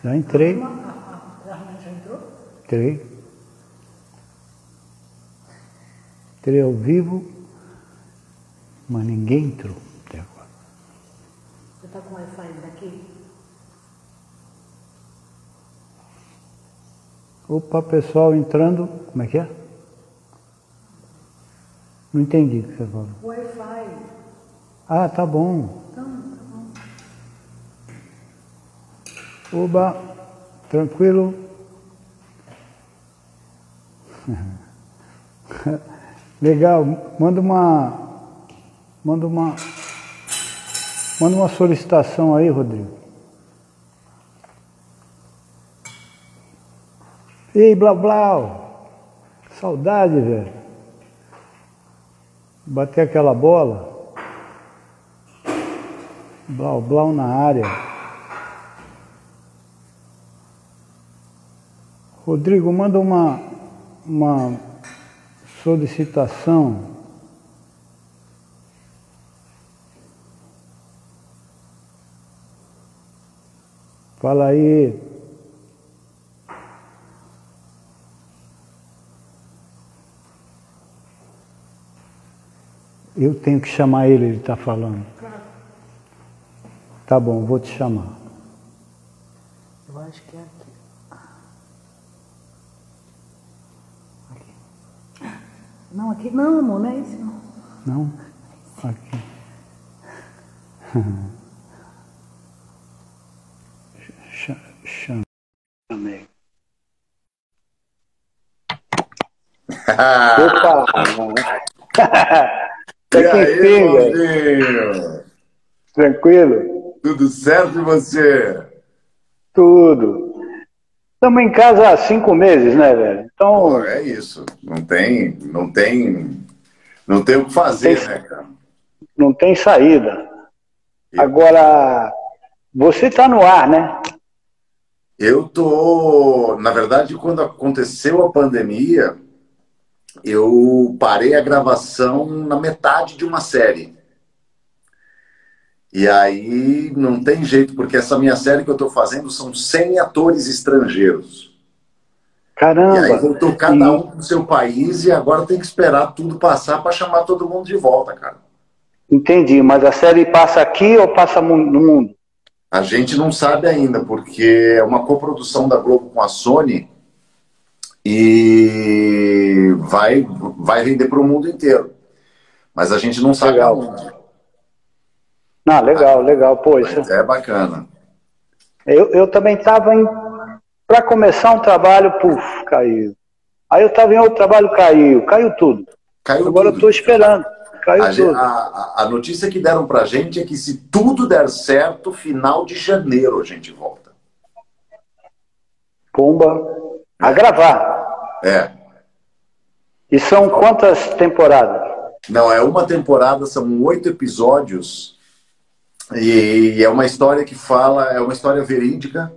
Já entrei. Já entrou? Entrei. Entrei ao vivo, mas ninguém entrou até agora. Você está com o Wi-Fi daqui? Opa, pessoal entrando. Como é que é? Não entendi o que você falou. Wi-Fi. Ah, tá bom. Então, tá bom. Oba, tranquilo. Legal, manda uma solicitação aí, Rodrigo. Ei, Blau Blau, saudade, velho. Bater aquela bola. Blau Blau na área. Rodrigo, manda uma solicitação. Fala aí. Eu tenho que chamar ele está falando. Tá bom, vou te chamar. Eu acho que é aqui. Não, aqui não, amor, não é isso não. Não? Aqui. Chamei. Opa! E aí, Paulinho? Tranquilo? Tudo certo e você? Tudo. Estamos em casa há 5 meses, né, velho? Então. Pô, é isso. Não tem o que fazer, né, cara? Não tem saída. Agora, você está no ar, né? Eu tô. Na verdade, quando aconteceu a pandemia, eu parei a gravação na metade de uma série. E aí não tem jeito, porque essa minha série que eu estou fazendo são 100 atores estrangeiros. Caramba! E aí voltou cada um pro seu país e agora tem que esperar tudo passar para chamar todo mundo de volta, cara. Entendi, mas a série passa aqui ou passa no mundo? A gente não sabe ainda, porque é uma coprodução da Globo com a Sony e vai vender para o mundo inteiro. Mas a gente não sabe aonde. Ah, legal. Pô, isso é bacana. Eu também estava para começar um trabalho, caiu. Aí eu estava em outro trabalho, caiu tudo. Agora eu estou esperando. Tudo. A notícia que deram pra gente é que se tudo der certo, final de janeiro a gente volta. Pumba. A gravar. É. E são quantas temporadas? Não, é uma temporada, são 8 episódios. E é uma história que fala, é uma história verídica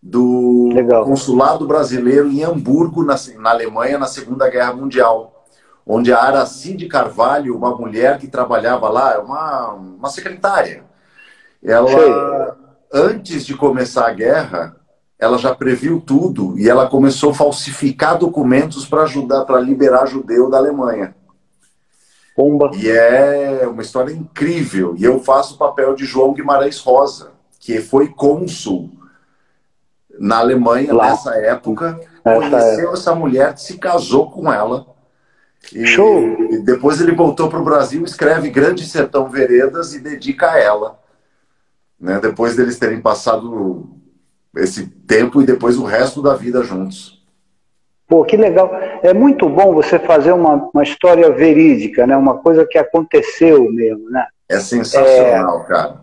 do consulado brasileiro em Hamburgo, na Alemanha, na Segunda Guerra Mundial. Onde a Aracide Carvalho, uma mulher que trabalhava lá, uma secretária, ela, antes de começar a guerra, ela já previu tudo e ela começou a falsificar documentos para liberar judeu da Alemanha. Pomba. E é uma história incrível. E eu faço o papel de João Guimarães Rosa, que foi cônsul na Alemanha nessa época, conheceu essa mulher, se casou com ela. E depois ele voltou para o Brasil, escreve Grande Sertão Veredas e dedica a ela, né? Depois deles terem passado esse tempo e depois o resto da vida juntos. Pô, que legal. É muito bom você fazer uma história verídica, né? Uma coisa que aconteceu mesmo, né? É sensacional, cara.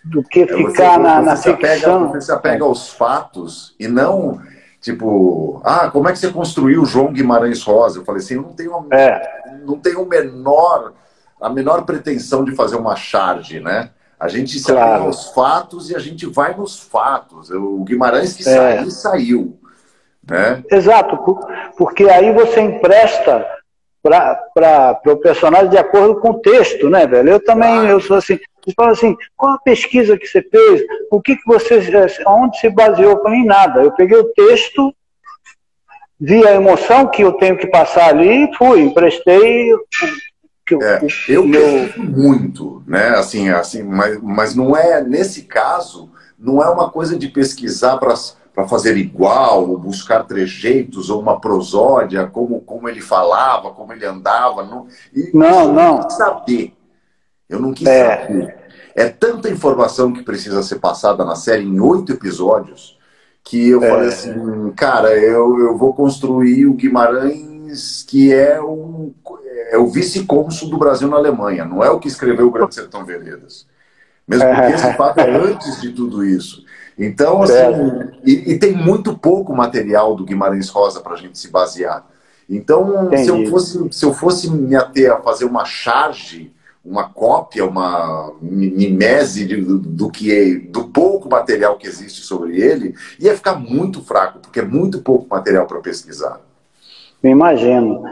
Do que ficar na ficção. Você se apega aos fatos e não... Tipo, como é que você construiu o João Guimarães Rosa? Eu falei assim, eu não tenho, não tenho a menor pretensão de fazer uma charge, né? A gente se apega aos fatos e a gente vai nos fatos. O Guimarães que saiu, né? Exato, porque aí você empresta para o personagem de acordo com o texto, né, velho? Eu também, eu sou assim, Eles falam assim, qual a pesquisa que você fez? O que você, aonde se baseou? Eu falei, em nada. Eu peguei o texto, vi a emoção que eu tenho que passar ali e fui, emprestei. Eu pesquiso muito, né? Assim, mas não é, nesse caso, não é uma coisa de pesquisar para fazer igual, ou buscar trejeitos, ou uma prosódia, como ele falava, como ele andava. Não. Eu não quis saber. Eu não quis saber. É tanta informação que precisa ser passada na série em 8 episódios que eu falei assim, cara, eu vou construir o Guimarães, que é o vice-cônsul do Brasil na Alemanha, não é o que escreveu o Grande Sertão Veredas. Mesmo porque esse fato é antes de tudo isso. Então, assim, e tem muito pouco material do Guimarães Rosa para a gente se basear. Então, se eu fosse me ater a fazer uma charge, uma cópia, uma mimese do pouco material que existe sobre ele, ia ficar muito fraco, porque é muito pouco material para pesquisar. Me imagino.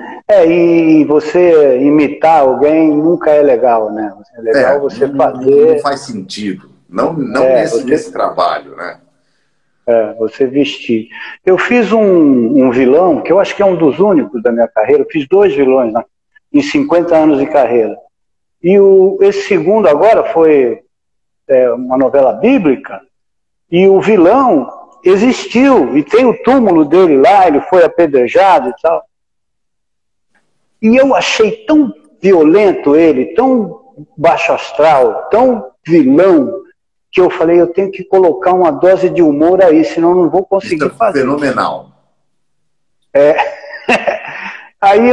E você imitar alguém nunca é legal, né? É legal você fazer... Não faz sentido. Não nesse trabalho, né? Você vestir. Eu fiz um vilão, que eu acho que é um dos únicos da minha carreira. Eu fiz 2 vilões, né, em 50 anos de carreira. E esse segundo agora foi uma novela bíblica, e o vilão existiu, e tem o túmulo dele lá, ele foi apedrejado e tal. E eu achei tão violento ele, tão baixo astral, tão vilão, que eu falei, eu tenho que colocar uma dose de humor aí, senão eu não vou conseguir fazer. Fenomenal. Aí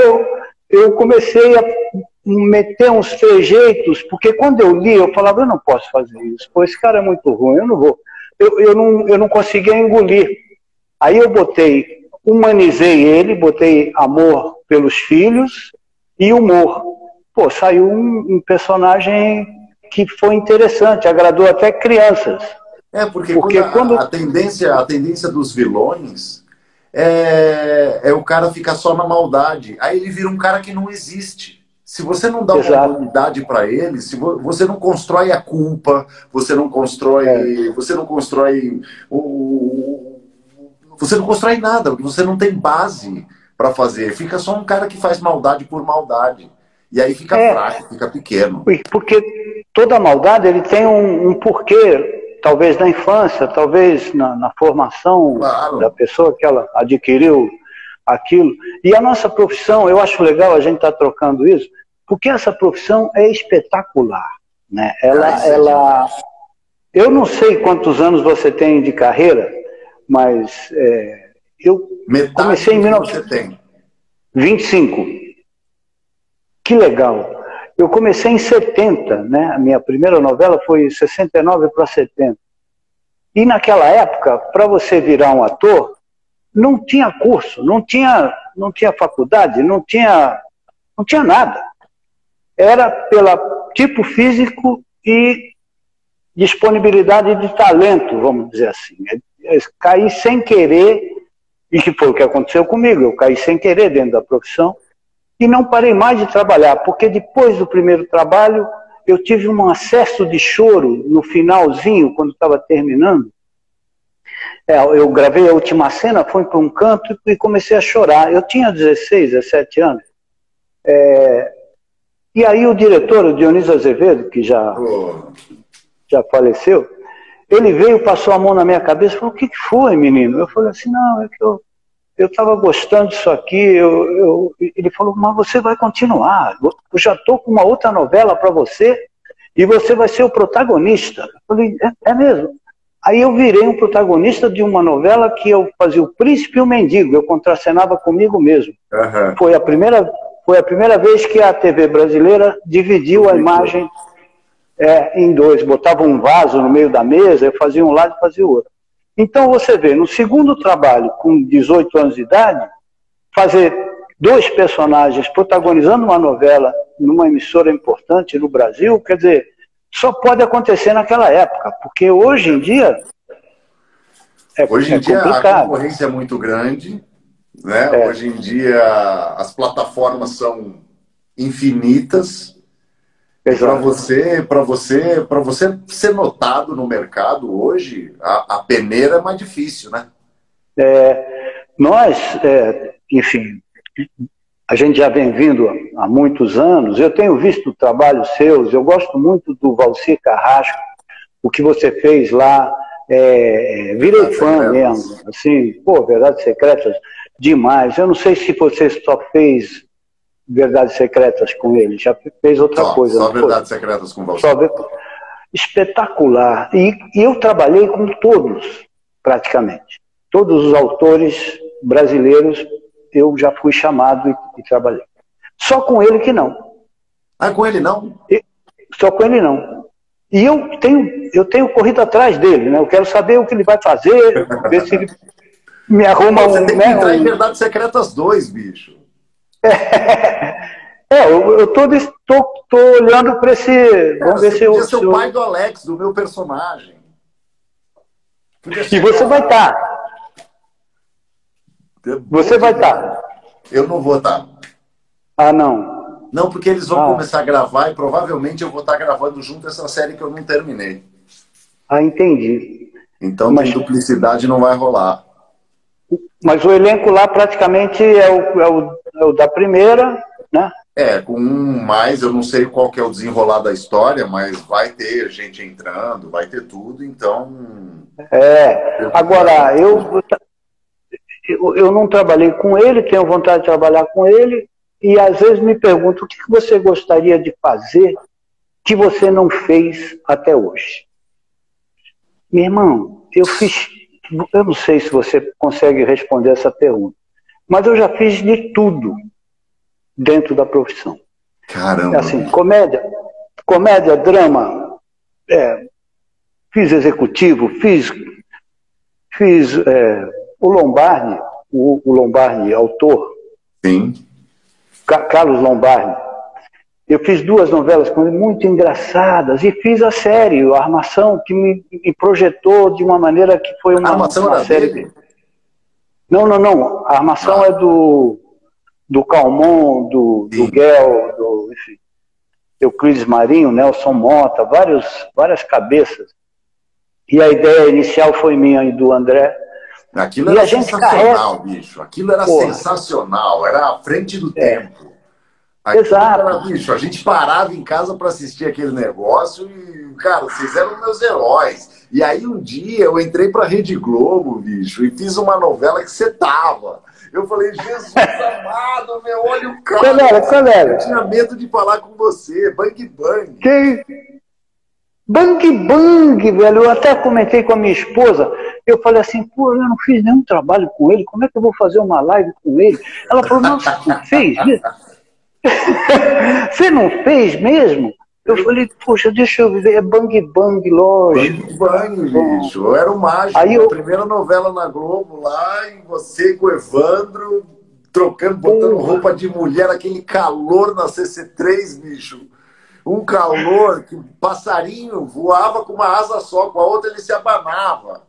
eu comecei a meter uns trejeitos, porque quando eu li, eu falava, eu não posso fazer isso, pô, esse cara é muito ruim, eu não vou. Eu não conseguia engolir. Aí eu humanizei ele, botei amor pelos filhos e humor. Pô, saiu um personagem que foi interessante, agradou até crianças. Porque quando a tendência dos vilões é o cara ficar só na maldade. Aí ele vira um cara que não existe. Se você não dá uma humanidade para ele, você não constrói a culpa, você não constrói nada, porque você não tem base para fazer. Fica só um cara que faz maldade por maldade. E aí fica fraco, fica pequeno. Porque toda maldade ele tem um porquê, talvez na infância, talvez na formação da pessoa que ela adquiriu aquilo. E a nossa profissão, eu acho legal a gente estar trocando isso, porque essa profissão é espetacular, né? Eu não sei quantos anos você tem de carreira, mas eu comecei em 1925. Que legal. Eu comecei em 70, né? A minha primeira novela foi 69 para 70. E naquela época, para você virar um ator, não tinha curso, não tinha faculdade, não tinha nada. Era pelo tipo físico e disponibilidade de talento, vamos dizer assim. Eu caí sem querer, e que foi o que aconteceu comigo, eu caí sem querer dentro da profissão, e não parei mais de trabalhar, porque depois do primeiro trabalho, eu tive um acesso de choro no finalzinho, quando estava terminando. Eu gravei a última cena, fui para um canto e comecei a chorar. Eu tinha 16, 17 anos. E aí o diretor, o Dionísio Azevedo, que já faleceu, ele veio, passou a mão na minha cabeça e falou, o que foi, menino? Eu falei assim, não, é que eu estava gostando disso aqui. Ele falou, mas você vai continuar. Eu já estou com uma outra novela para você e você vai ser o protagonista. Eu falei, é mesmo? Aí eu virei um protagonista de uma novela que eu fazia o Príncipe e o Mendigo. Eu contracenava comigo mesmo. Uhum. Foi a primeira vez que a TV brasileira dividiu a imagem em 2. Botava um vaso no meio da mesa, eu fazia um lado e fazia o outro. Então você vê, no segundo trabalho, com 18 anos de idade, fazer 2 personagens protagonizando uma novela numa emissora importante no Brasil, quer dizer, só pode acontecer naquela época, porque hoje em dia hoje em dia a concorrência é muito grande, né? Hoje em dia as plataformas são infinitas Para você ser notado no mercado hoje, a peneira é mais difícil, né? Enfim, a gente já vem vindo há muitos anos. Eu tenho visto trabalhos seus, eu gosto muito do Valcir Carrasco, o que você fez lá, virei fã mesmo, assim, pô, Verdades Secretas, demais. Eu não sei se você só fez Verdades Secretas com ele, já fez outra coisa. Só Verdades Secretas com você. Espetacular. E eu trabalhei com todos, praticamente. Todos os autores brasileiros eu já fui chamado e trabalhei. Só com ele que não. Ah, com ele não? Só com ele não. E eu tenho corrido atrás dele, né? Eu quero saber o que ele vai fazer, ver se ele me arruma Você tem que entrar em Verdades Secretas 2, bicho. Eu tô olhando para esse. Vamos ver se eu. Você é o pai do Alex, do meu personagem. E você vai estar. Você vai estar. Eu não vou estar. Ah, não. Não, porque eles vão começar a gravar e provavelmente eu vou estar gravando junto essa série que eu não terminei. Ah, entendi. Então, mas duplicidade não vai rolar. Mas o elenco lá praticamente é o da primeira, né? Com um mais, eu não sei qual que é o desenrolar da história, mas vai ter gente entrando, vai ter tudo, então... Agora, eu não trabalhei com ele, tenho vontade de trabalhar com ele, e às vezes me pergunto o que você gostaria de fazer que você não fez até hoje. Meu irmão, eu não sei se você consegue responder essa pergunta, mas eu já fiz de tudo dentro da profissão. Caramba! Assim, comédia, drama, fiz executivo, fiz o Lombardi, o Lombardi, autor. Sim. Carlos Lombardi. Eu fiz 2 novelas com ele muito engraçadas e fiz a série, a Armação, que me projetou de uma maneira que foi uma, Armação uma série. Dele? Não. A Armação é do Calmon, do Guel, enfim, Euclides Marinho, Nelson Mota, várias cabeças. E a ideia inicial foi minha e do André. Aquilo era sensacional, bicho. Aquilo era sensacional, era à frente do tempo. Exato. Era, bicho, a gente parava em casa para assistir aquele negócio e, cara, vocês eram meus heróis. E aí um dia eu entrei pra Rede Globo, bicho, e fiz uma novela que você tava. Eu falei, Jesus amado, meu, olha o cara. Qual era? Eu tinha medo de falar com você, Bang Bang. Bang Bang, velho. Eu até comentei com a minha esposa. Eu falei assim, pô, eu não fiz nenhum trabalho com ele, como é que eu vou fazer uma live com ele? Ela falou, nossa, não fez mesmo? Você não fez mesmo? Eu falei, poxa, deixa eu ver, é Bang Bang, lógico. Bang Bang, bicho. Eu era o mágico. Aí a primeira novela na Globo lá, e você com o Evandro, trocando, botando roupa de mulher, aquele calor na CC3, bicho. Um calor que o passarinho voava com uma asa só, com a outra ele se abanava.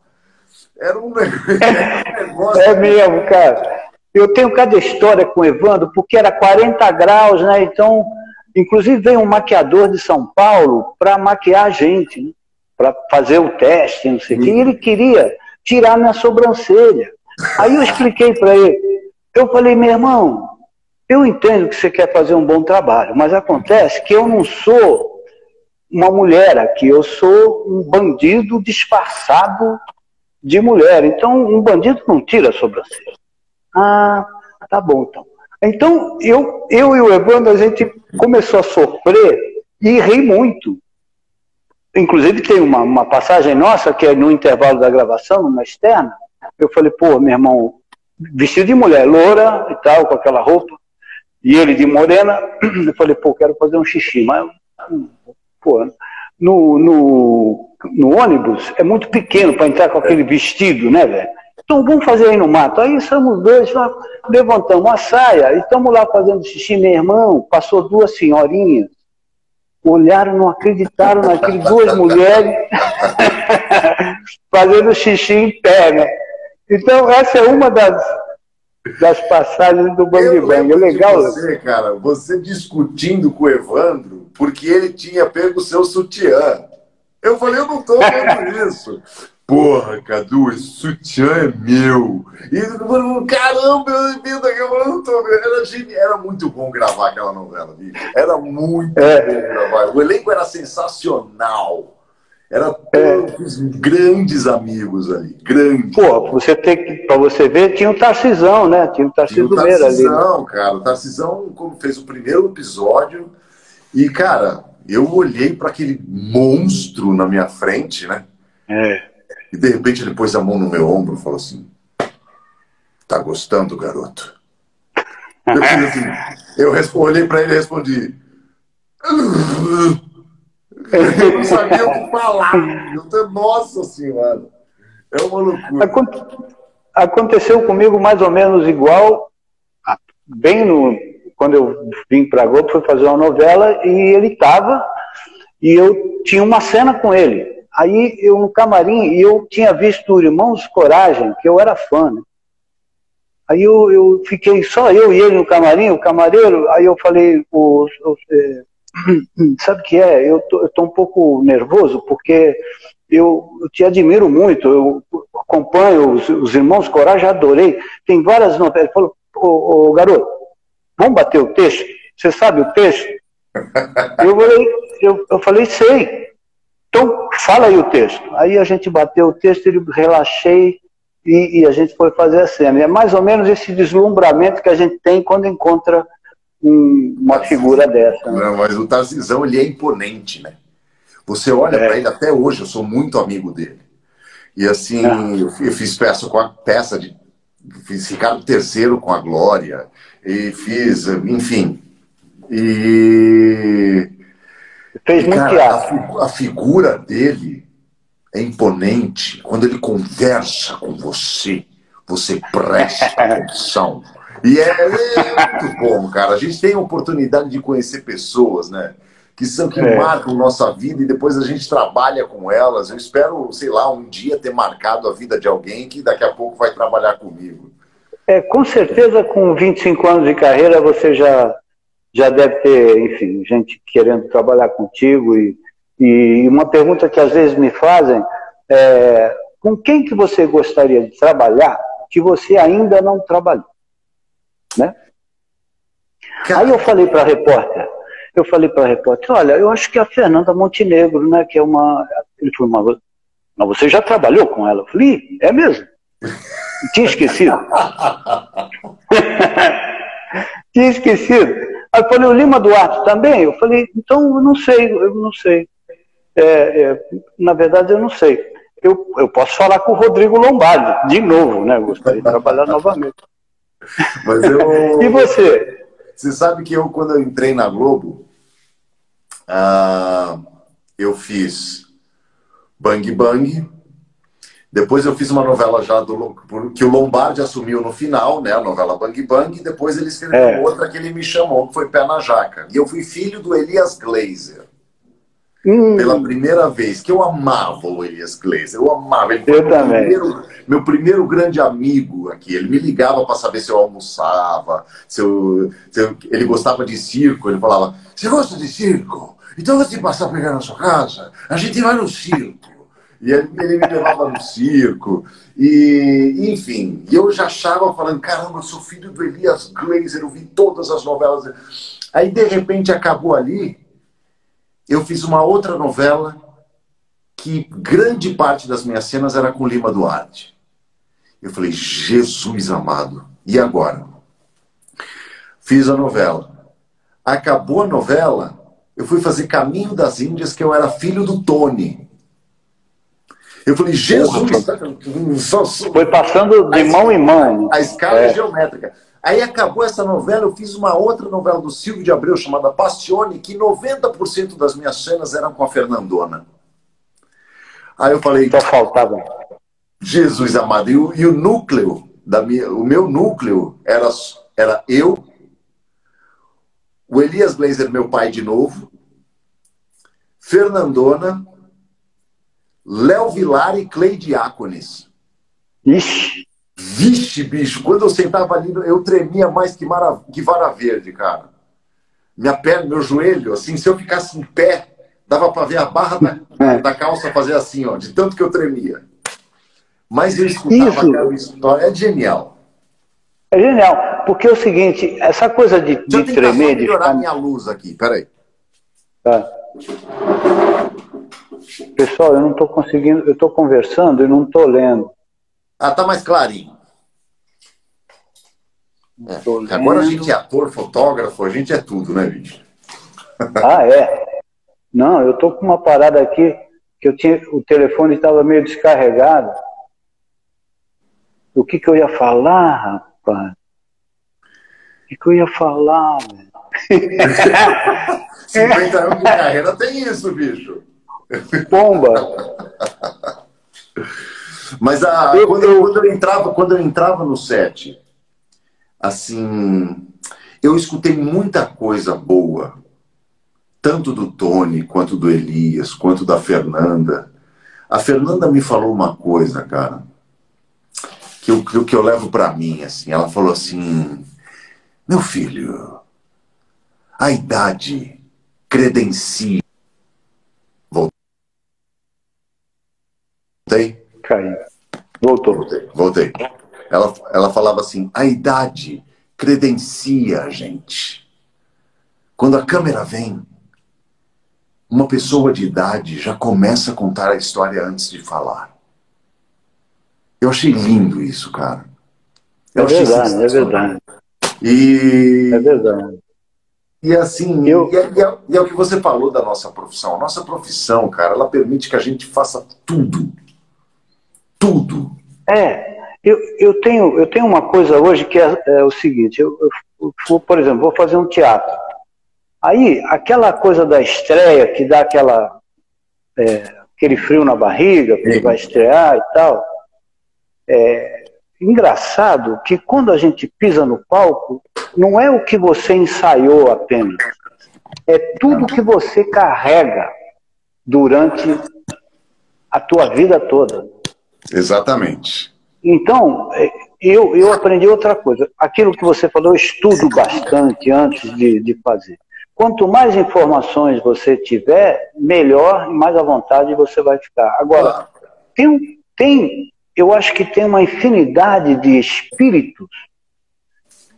Era um negócio... É mesmo, cara. Eu tenho cada história com o Evandro, porque era 40 graus, né? Então, inclusive veio um maquiador de São Paulo para maquiar a gente, né? Para fazer o teste, não sei o quê. E ele queria tirar minha sobrancelha. Aí eu expliquei para ele. Eu falei, meu irmão, eu entendo que você quer fazer um bom trabalho, mas acontece que eu não sou uma mulher aqui, eu sou um bandido disfarçado de mulher. Então, um bandido não tira a sobrancelha. Ah, tá bom, então. Então, eu e o Evandro, a gente começou a sofrer e rir muito. Inclusive, tem uma passagem nossa, que é no intervalo da gravação, numa externa. Eu falei, pô, meu irmão, vestido de mulher, loura e tal, com aquela roupa, e ele de morena. Eu falei, pô, quero fazer um xixi. Mas, pô, no ônibus é muito pequeno para entrar com aquele vestido, né, velho? Então vamos fazer aí no mato. Aí somos 2, levantamos a saia e estamos lá fazendo xixi. Meu irmão, passou 2 senhorinhas, olharam, não acreditaram naquilo, 2 mulheres fazendo xixi em pé, né? Então essa é uma das das passagens do Bang Bang. É legal. Você, cara, você discutindo com o Evandro, porque ele tinha pego o seu sutiã. Eu falei, eu não tô vendo isso. Porra, Cadu, esse sutiã é meu. E caramba, eu não tô vendo. Era muito bom gravar aquela novela, bicho. Era muito bom gravar. O elenco era sensacional. Era todos grandes amigos ali. Grandes. Pô, você tem que, pra você ver, tinha o Tarcisão, né? Tinha o Tarcísio Meira ali. Tarcisão, cara. O Tarcisão fez o primeiro episódio. E, cara, eu olhei para aquele monstro na minha frente, né? E de repente ele pôs a mão no meu ombro e falou assim: tá gostando, garoto? Eu fiz assim, olhei para ele e respondi: eu não sabia o que falar. Nossa senhora, é uma loucura. Aconteceu comigo mais ou menos igual, quando eu vim para a Globo, fui fazer uma novela e ele estava, e eu tinha uma cena com ele. Aí eu no camarim, e eu tinha visto Irmãos Coragem, que eu era fã, né? Aí eu fiquei só eu e ele no camarim, o camareiro, aí eu falei, sabe o que é? Eu tô um pouco nervoso, porque eu te admiro muito, eu acompanho os Irmãos Coragem, adorei, tem várias novelas. Ele falou, ô garoto, vamos bater o texto? Você sabe o texto? Eu falei, sei. Então, fala aí o texto. Aí a gente bateu o texto, ele relaxei e a gente foi fazer a cena. É mais ou menos esse deslumbramento que a gente tem quando encontra uma figura dessa. Né? Não, mas o Tarcisão, ele é imponente, né? Você olha para ele, até hoje, eu sou muito amigo dele. E assim, eu fiz fiz Ricardo III com a Glória, e fiz, enfim. Fez muito teatro. A figura dele é imponente. Quando ele conversa com você, você presta atenção. E é muito bom, cara. A gente tem a oportunidade de conhecer pessoas, né? Que marcam nossa vida e depois a gente trabalha com elas. Eu espero, sei lá, um dia ter marcado a vida de alguém que daqui a pouco vai trabalhar comigo. Com certeza, com 25 anos de carreira, você já deve ter, enfim, gente querendo trabalhar contigo. E uma pergunta que às vezes me fazem é: com quem que você gostaria de trabalhar que você ainda não trabalhou? Né? Aí eu falei para a repórter, olha, eu acho que a Fernanda Montenegro, né, que é uma... Ele falou, mas você já trabalhou com ela? Eu falei, é mesmo? Tinha esquecido. Tinha esquecido. Aí eu falei, o Lima Duarte também? Eu falei, então eu não sei. Na verdade, eu não sei. Eu posso falar com o Rodrigo Lombardi, de novo, né? Eu gostaria de trabalhar novamente. Mas E você? Você sabe que quando eu entrei na Globo, eu fiz Bang Bang, depois eu fiz uma novela já que o Lombardi assumiu no final, né? A novela Bang Bang, e depois ele escreveu outra que ele me chamou, que foi Pé na Jaca. E eu fui filho do Elias Glazer. Pela primeira vez, que eu amava o Elias Glazer, eu amava. Ele foi meu primeiro grande amigo aqui. Ele me ligava para saber se eu almoçava, ele gostava de circo. Ele falava, você gosta de circo? Então eu vou te passar a pegar na sua casa, a gente vai no circo. E ele me levava no circo. E, enfim, eu já achava, falando, caramba, eu sou filho do Elias Glazer, eu vi todas as novelas. Aí, de repente, acabou ali. Eu fiz uma outra novela que grande parte das minhas cenas era com Lima Duarte. Eu falei, Jesus amado, e agora? Fiz a novela. Acabou a novela, eu fui fazer Caminho das Índias, que eu era filho do Tony. Eu falei, Jesus! Foi passando de mão em mão. A escala é geométrica. Aí acabou essa novela, eu fiz uma outra novela do Silvio de Abreu chamada Passione, que 90% das minhas cenas eram com a Fernandona. Aí eu falei... Só faltava. Jesus amado. E o núcleo, o meu núcleo era eu, o Elias Glazer, meu pai de novo, Fernandona, Léo Vilar e Cleide Diáconis. Ixi! Vixe, bicho, quando eu sentava ali, eu tremia mais que vara verde, cara. Minha perna, meu joelho, assim, se eu ficasse em pé, dava para ver a barra da calça fazer assim, ó, de tanto que eu tremia. Mas eu escutava aquela história, é genial. É genial, porque é o seguinte, essa coisa de tremer... Deixa eu melhorar minha luz aqui, peraí. Tá. Pessoal, eu não estou conseguindo, eu estou conversando e não estou lendo. Ah, tá mais clarinho. Agora a gente é ator, fotógrafo, a gente é tudo, né, bicho? Ah, é? Não, eu estou com uma parada aqui que o telefone estava meio descarregado. O que eu ia falar, rapaz? O que eu ia falar, velho? 50 anos de carreira tem isso, bicho. Bomba! Mas quando eu entrava no set, assim, eu escutei muita coisa boa, tanto do Tony, quanto do Elias, quanto da Fernanda. A Fernanda me falou uma coisa, cara, que eu levo pra mim, assim. Ela falou assim, meu filho, a idade credencia. Voltei? Caiu. Voltou. Voltei. Ela falava assim, a idade credencia a gente. Quando a câmera vem, uma pessoa de idade já começa a contar a história antes de falar. Eu achei lindo isso, cara. É verdade, é verdade. É verdade. E assim, e é o que você falou da nossa profissão. A nossa profissão, cara, ela permite que a gente faça tudo. Tudo. Eu tenho uma coisa hoje que é o seguinte, eu, por exemplo, vou fazer um teatro. Aí, aquela coisa da estreia, que dá aquele frio na barriga, porque vai estrear e tal, engraçado que quando a gente pisa no palco, não é o que você ensaiou apenas, é tudo que você carrega durante a tua vida toda. Exatamente. Então, eu aprendi outra coisa. Aquilo que você falou, eu estudo bastante antes de fazer. Quanto mais informações você tiver, melhor e mais à vontade você vai ficar. Agora, eu acho que tem uma infinidade de espíritos,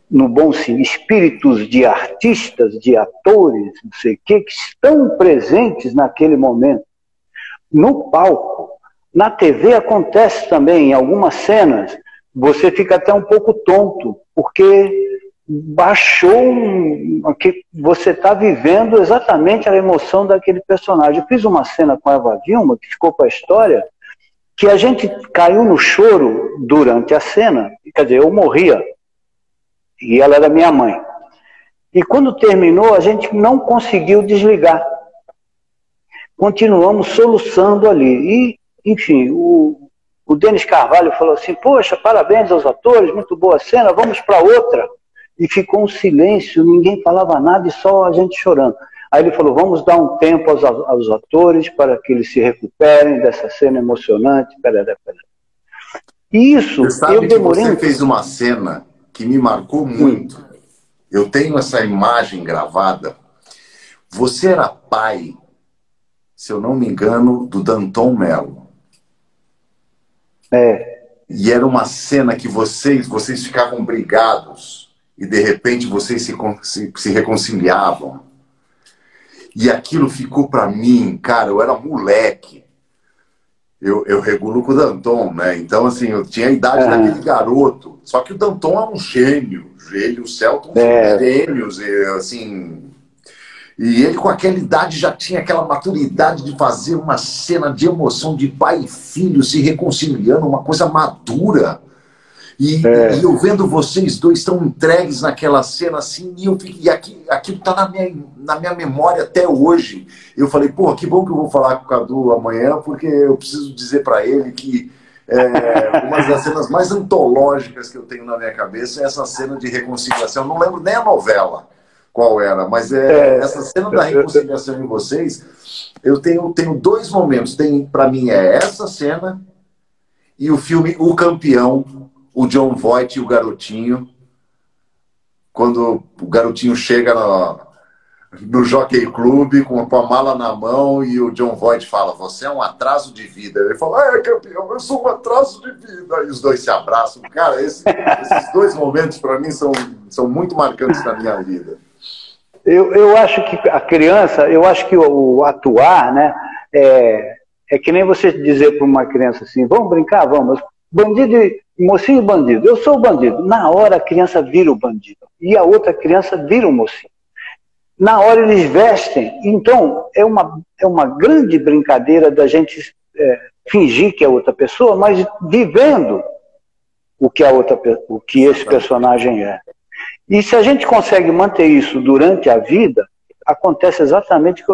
no bom sentido, espíritos de artistas, de atores, não sei o que estão presentes naquele momento. No palco, na TV acontece também, em algumas cenas, você fica até um pouco tonto, porque baixou, que você está vivendo exatamente a emoção daquele personagem. Eu fiz uma cena com a Eva Vilma, que ficou para a história, que a gente caiu no choro durante a cena, quer dizer, eu morria, e ela era minha mãe. E quando terminou, a gente não conseguiu desligar. Continuamos soluçando ali. E, enfim, o Denis Carvalho falou assim, poxa, parabéns aos atores, muito boa cena, vamos para outra. E ficou um silêncio, ninguém falava nada e só a gente chorando. Aí ele falou, vamos dar um tempo aos atores para que eles se recuperem dessa cena emocionante. E isso, você sabe que você fez uma cena que me marcou muito. Eu tenho essa imagem gravada. Você era pai, se eu não me engano, do Danton Mello. E era uma cena que vocês ficavam brigados e de repente vocês se reconciliavam. E aquilo ficou para mim, cara, eu era moleque. Eu regulo com o Danton, né? Então, assim, eu tinha a idade daquele garoto. Só que o Danton é um gênio. Ele e o Celton são gênios, assim... E ele, com aquela idade, já tinha aquela maturidade de fazer uma cena de emoção de pai e filho se reconciliando, uma coisa madura. E eu vendo vocês dois tão entregues naquela cena assim, e aquilo está na minha memória até hoje. Eu falei, pô, que bom que eu vou falar com o Cadu amanhã, porque eu preciso dizer para ele que uma das cenas mais antológicas que eu tenho na minha cabeça é essa cena de reconciliação. Eu não lembro nem a novela qual era, mas essa cena da reconciliação em vocês, eu tenho dois momentos. Para mim é essa cena e o filme O Campeão, o Jon Voight e o garotinho, quando o garotinho chega no Jockey Club com a mala na mão e o Jon Voight fala, você é um atraso de vida. Ele fala, campeão, eu sou um atraso de vida. E os dois se abraçam. Cara, esses dois momentos para mim são muito marcantes na minha vida. Eu acho que a criança, eu acho que o atuar, né, é que nem você dizer para uma criança assim, vamos brincar? Vamos. Bandido, mocinho e bandido. Eu sou o bandido. Na hora a criança vira o bandido. E a outra criança vira o mocinho. Na hora eles vestem. Então, é uma grande brincadeira da gente fingir que é outra pessoa, mas vivendo o que esse personagem é. E se a gente consegue manter isso durante a vida, acontece exatamente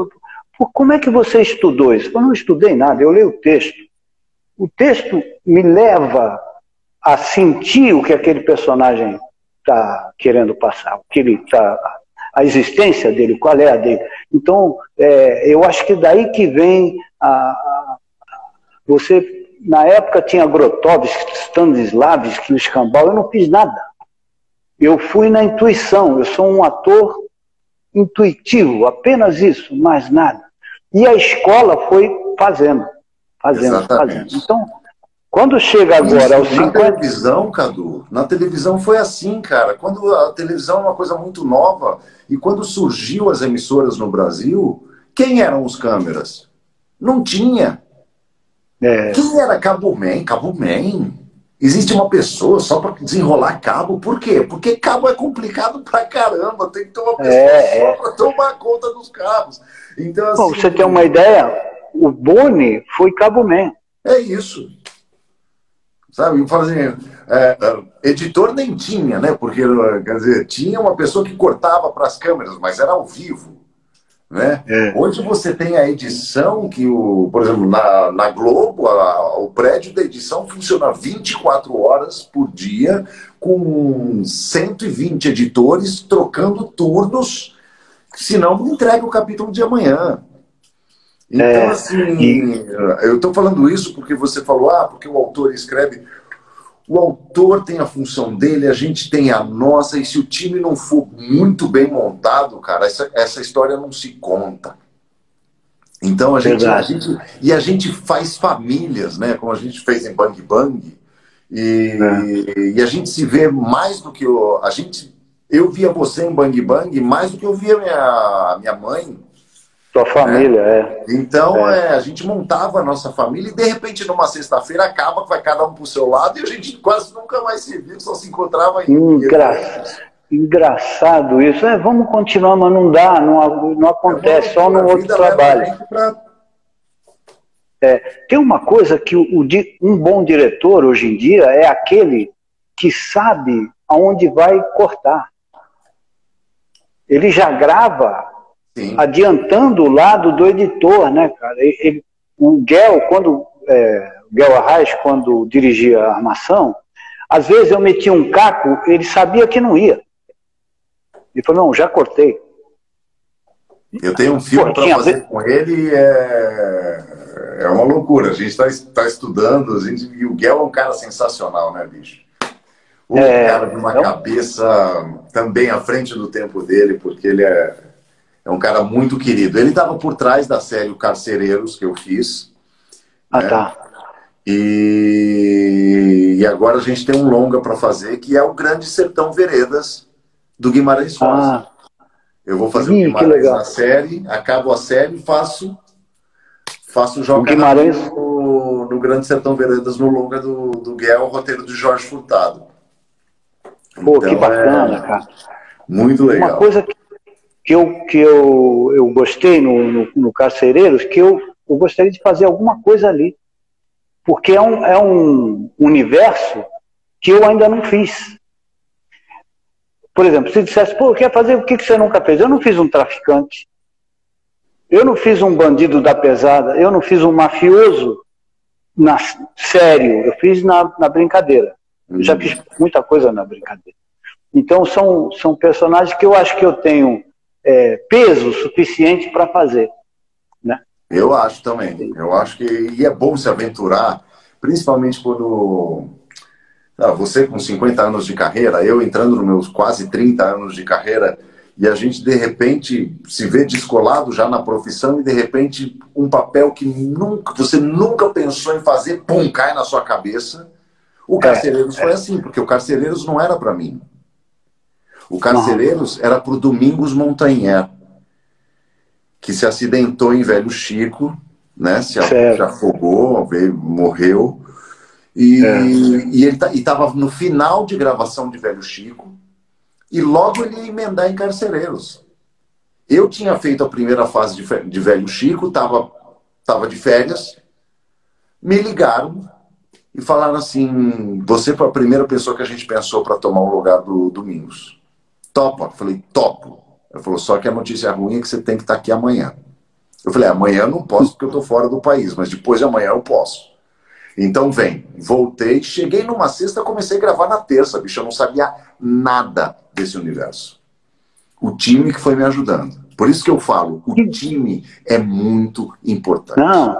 como é que você estudou isso? Eu não estudei nada, eu leio o texto. O texto me leva a sentir o que aquele personagem está querendo passar, a existência dele, qual é a dele. Então, eu acho que daí que vem você, na época tinha Grotowski, Stanislavski, o Escambau, eu não fiz nada. Eu fui na intuição, eu sou um ator intuitivo, apenas isso, mais nada. E a escola foi fazendo. Então, quando chega agora aos 50... Na televisão, Cadu, na televisão foi assim, cara. Quando a televisão é uma coisa muito nova, e quando surgiu as emissoras no Brasil, quem eram os câmeras? Não tinha. Quem era Cabo Man? Cabo Man. Existe uma pessoa só para desenrolar cabo. Por quê? Porque cabo é complicado pra caramba. Tem que ter uma pessoa só para tomar conta dos cabos. Então, assim, bom, você tem uma ideia? O Boni foi Cabo Man. É isso. Sabe? Eu falo assim, editor nem tinha, né? Porque, quer dizer, tinha uma pessoa que cortava para as câmeras, mas era ao vivo. Né? Hoje você tem a edição que, por exemplo, na Globo, o prédio da edição funciona 24 horas por dia, com 120 editores trocando turnos, senão não entrega o capítulo de amanhã. Então, assim, eu estou falando isso porque você falou, porque o autor escreve. O autor tem a função dele, a gente tem a nossa, e se o time não for muito bem montado, cara, essa história não se conta. Então a gente faz famílias, né? Como a gente fez em Bang Bang, e a gente se vê mais do que eu via você em Bang Bang mais do que eu via minha mãe. Sua família, Então, a gente montava a nossa família e, de repente, numa sexta-feira, acaba que vai cada um pro seu lado e a gente quase nunca mais se viu, só se encontrava em... Engraçado isso. Vamos continuar, mas não dá, não acontece, só no outro trabalho. Tem uma coisa que um bom diretor, hoje em dia, é aquele que sabe aonde vai cortar. Ele já grava... Sim. Adiantando o lado do editor, né, cara? O Guel, Guel Arraes, quando dirigia a armação, às vezes eu metia um caco, ele sabia que não ia. Ele falou, não, já cortei. Eu tenho um filme para fazer com ele, é uma loucura. A gente está estudando, e o Guel é um cara sensacional, né, bicho? Um cara de uma cabeça também à frente do tempo dele, porque ele é um cara muito querido. Ele estava por trás da série O Carcereiros, que eu fiz. Né? Tá. E agora a gente tem um longa para fazer, que é o Grande Sertão Veredas, do Guimarães Rosa. Eu vou fazer o Guimarães na série, acabo a série e faço jogo no Grande Sertão Veredas, no longa do Guel, o roteiro de Jorge Furtado. Pô, então, que bacana, cara. Muito legal. Uma coisa que eu gostei no Carcereiros, que eu gostaria de fazer alguma coisa ali. Porque é um universo que eu ainda não fiz. Por exemplo, se dissesse, pô, quer fazer o que você nunca fez? Eu não fiz um traficante. Eu não fiz um bandido da pesada. Eu não fiz um mafioso sério. Eu fiz na brincadeira. Eu já fiz muita coisa na brincadeira. Então são personagens que eu acho que eu tenho peso suficiente para fazer, né? Eu acho também. Eu acho que é bom se aventurar, principalmente Você com 50 anos de carreira, eu entrando nos meus quase 30 anos de carreira, e a gente, de repente, se vê descolado já na profissão e, de repente, um papel que você nunca pensou em fazer, pum, cai na sua cabeça. O Carcereiros foi assim, porque o Carcereiros não era para mim. O Carcereiros era para o Domingos Montanher, que se acidentou em Velho Chico, né? Se afogou, morreu. E ele estava no final de gravação de Velho Chico, e logo ele ia emendar em Carcereiros. Eu tinha feito a primeira fase de Velho Chico, estava de férias, me ligaram e falaram assim: você foi a primeira pessoa que a gente pensou para tomar o lugar do Domingos. Topa? Eu falei, topo. Ele falou, só que a notícia ruim é que você tem que estar aqui amanhã. Eu falei, amanhã eu não posso porque eu estou fora do país, mas depois de amanhã eu posso. Então vem, voltei, cheguei numa sexta, comecei a gravar na terça, bicho, eu não sabia nada desse universo. O time que foi me ajudando. Por isso que eu falo, o time é muito importante. Não,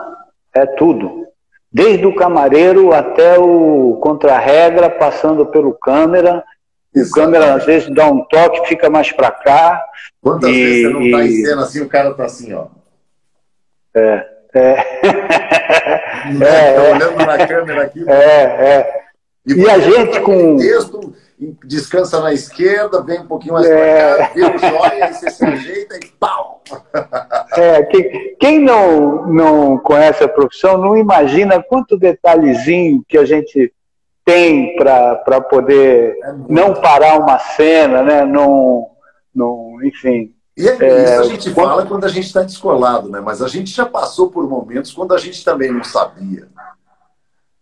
é tudo. Desde o camareiro até o contra-regra, passando pelo câmera. O câmera às vezes dá um toque, fica mais pra cá. Quantas vezes você não tá em cena assim, o cara tá assim, ó. Olhando na câmera aqui. E a gente com... texto, descansa na esquerda, vem um pouquinho mais pra cá, vê o joia, aí você se ajeita e pau! Quem não conhece a profissão não imagina quanto detalhezinho que a gente tem para poder não parar uma cena, né? Enfim. E isso a gente fala quando a gente está descolado, né? Mas a gente já passou por momentos quando a gente também não sabia.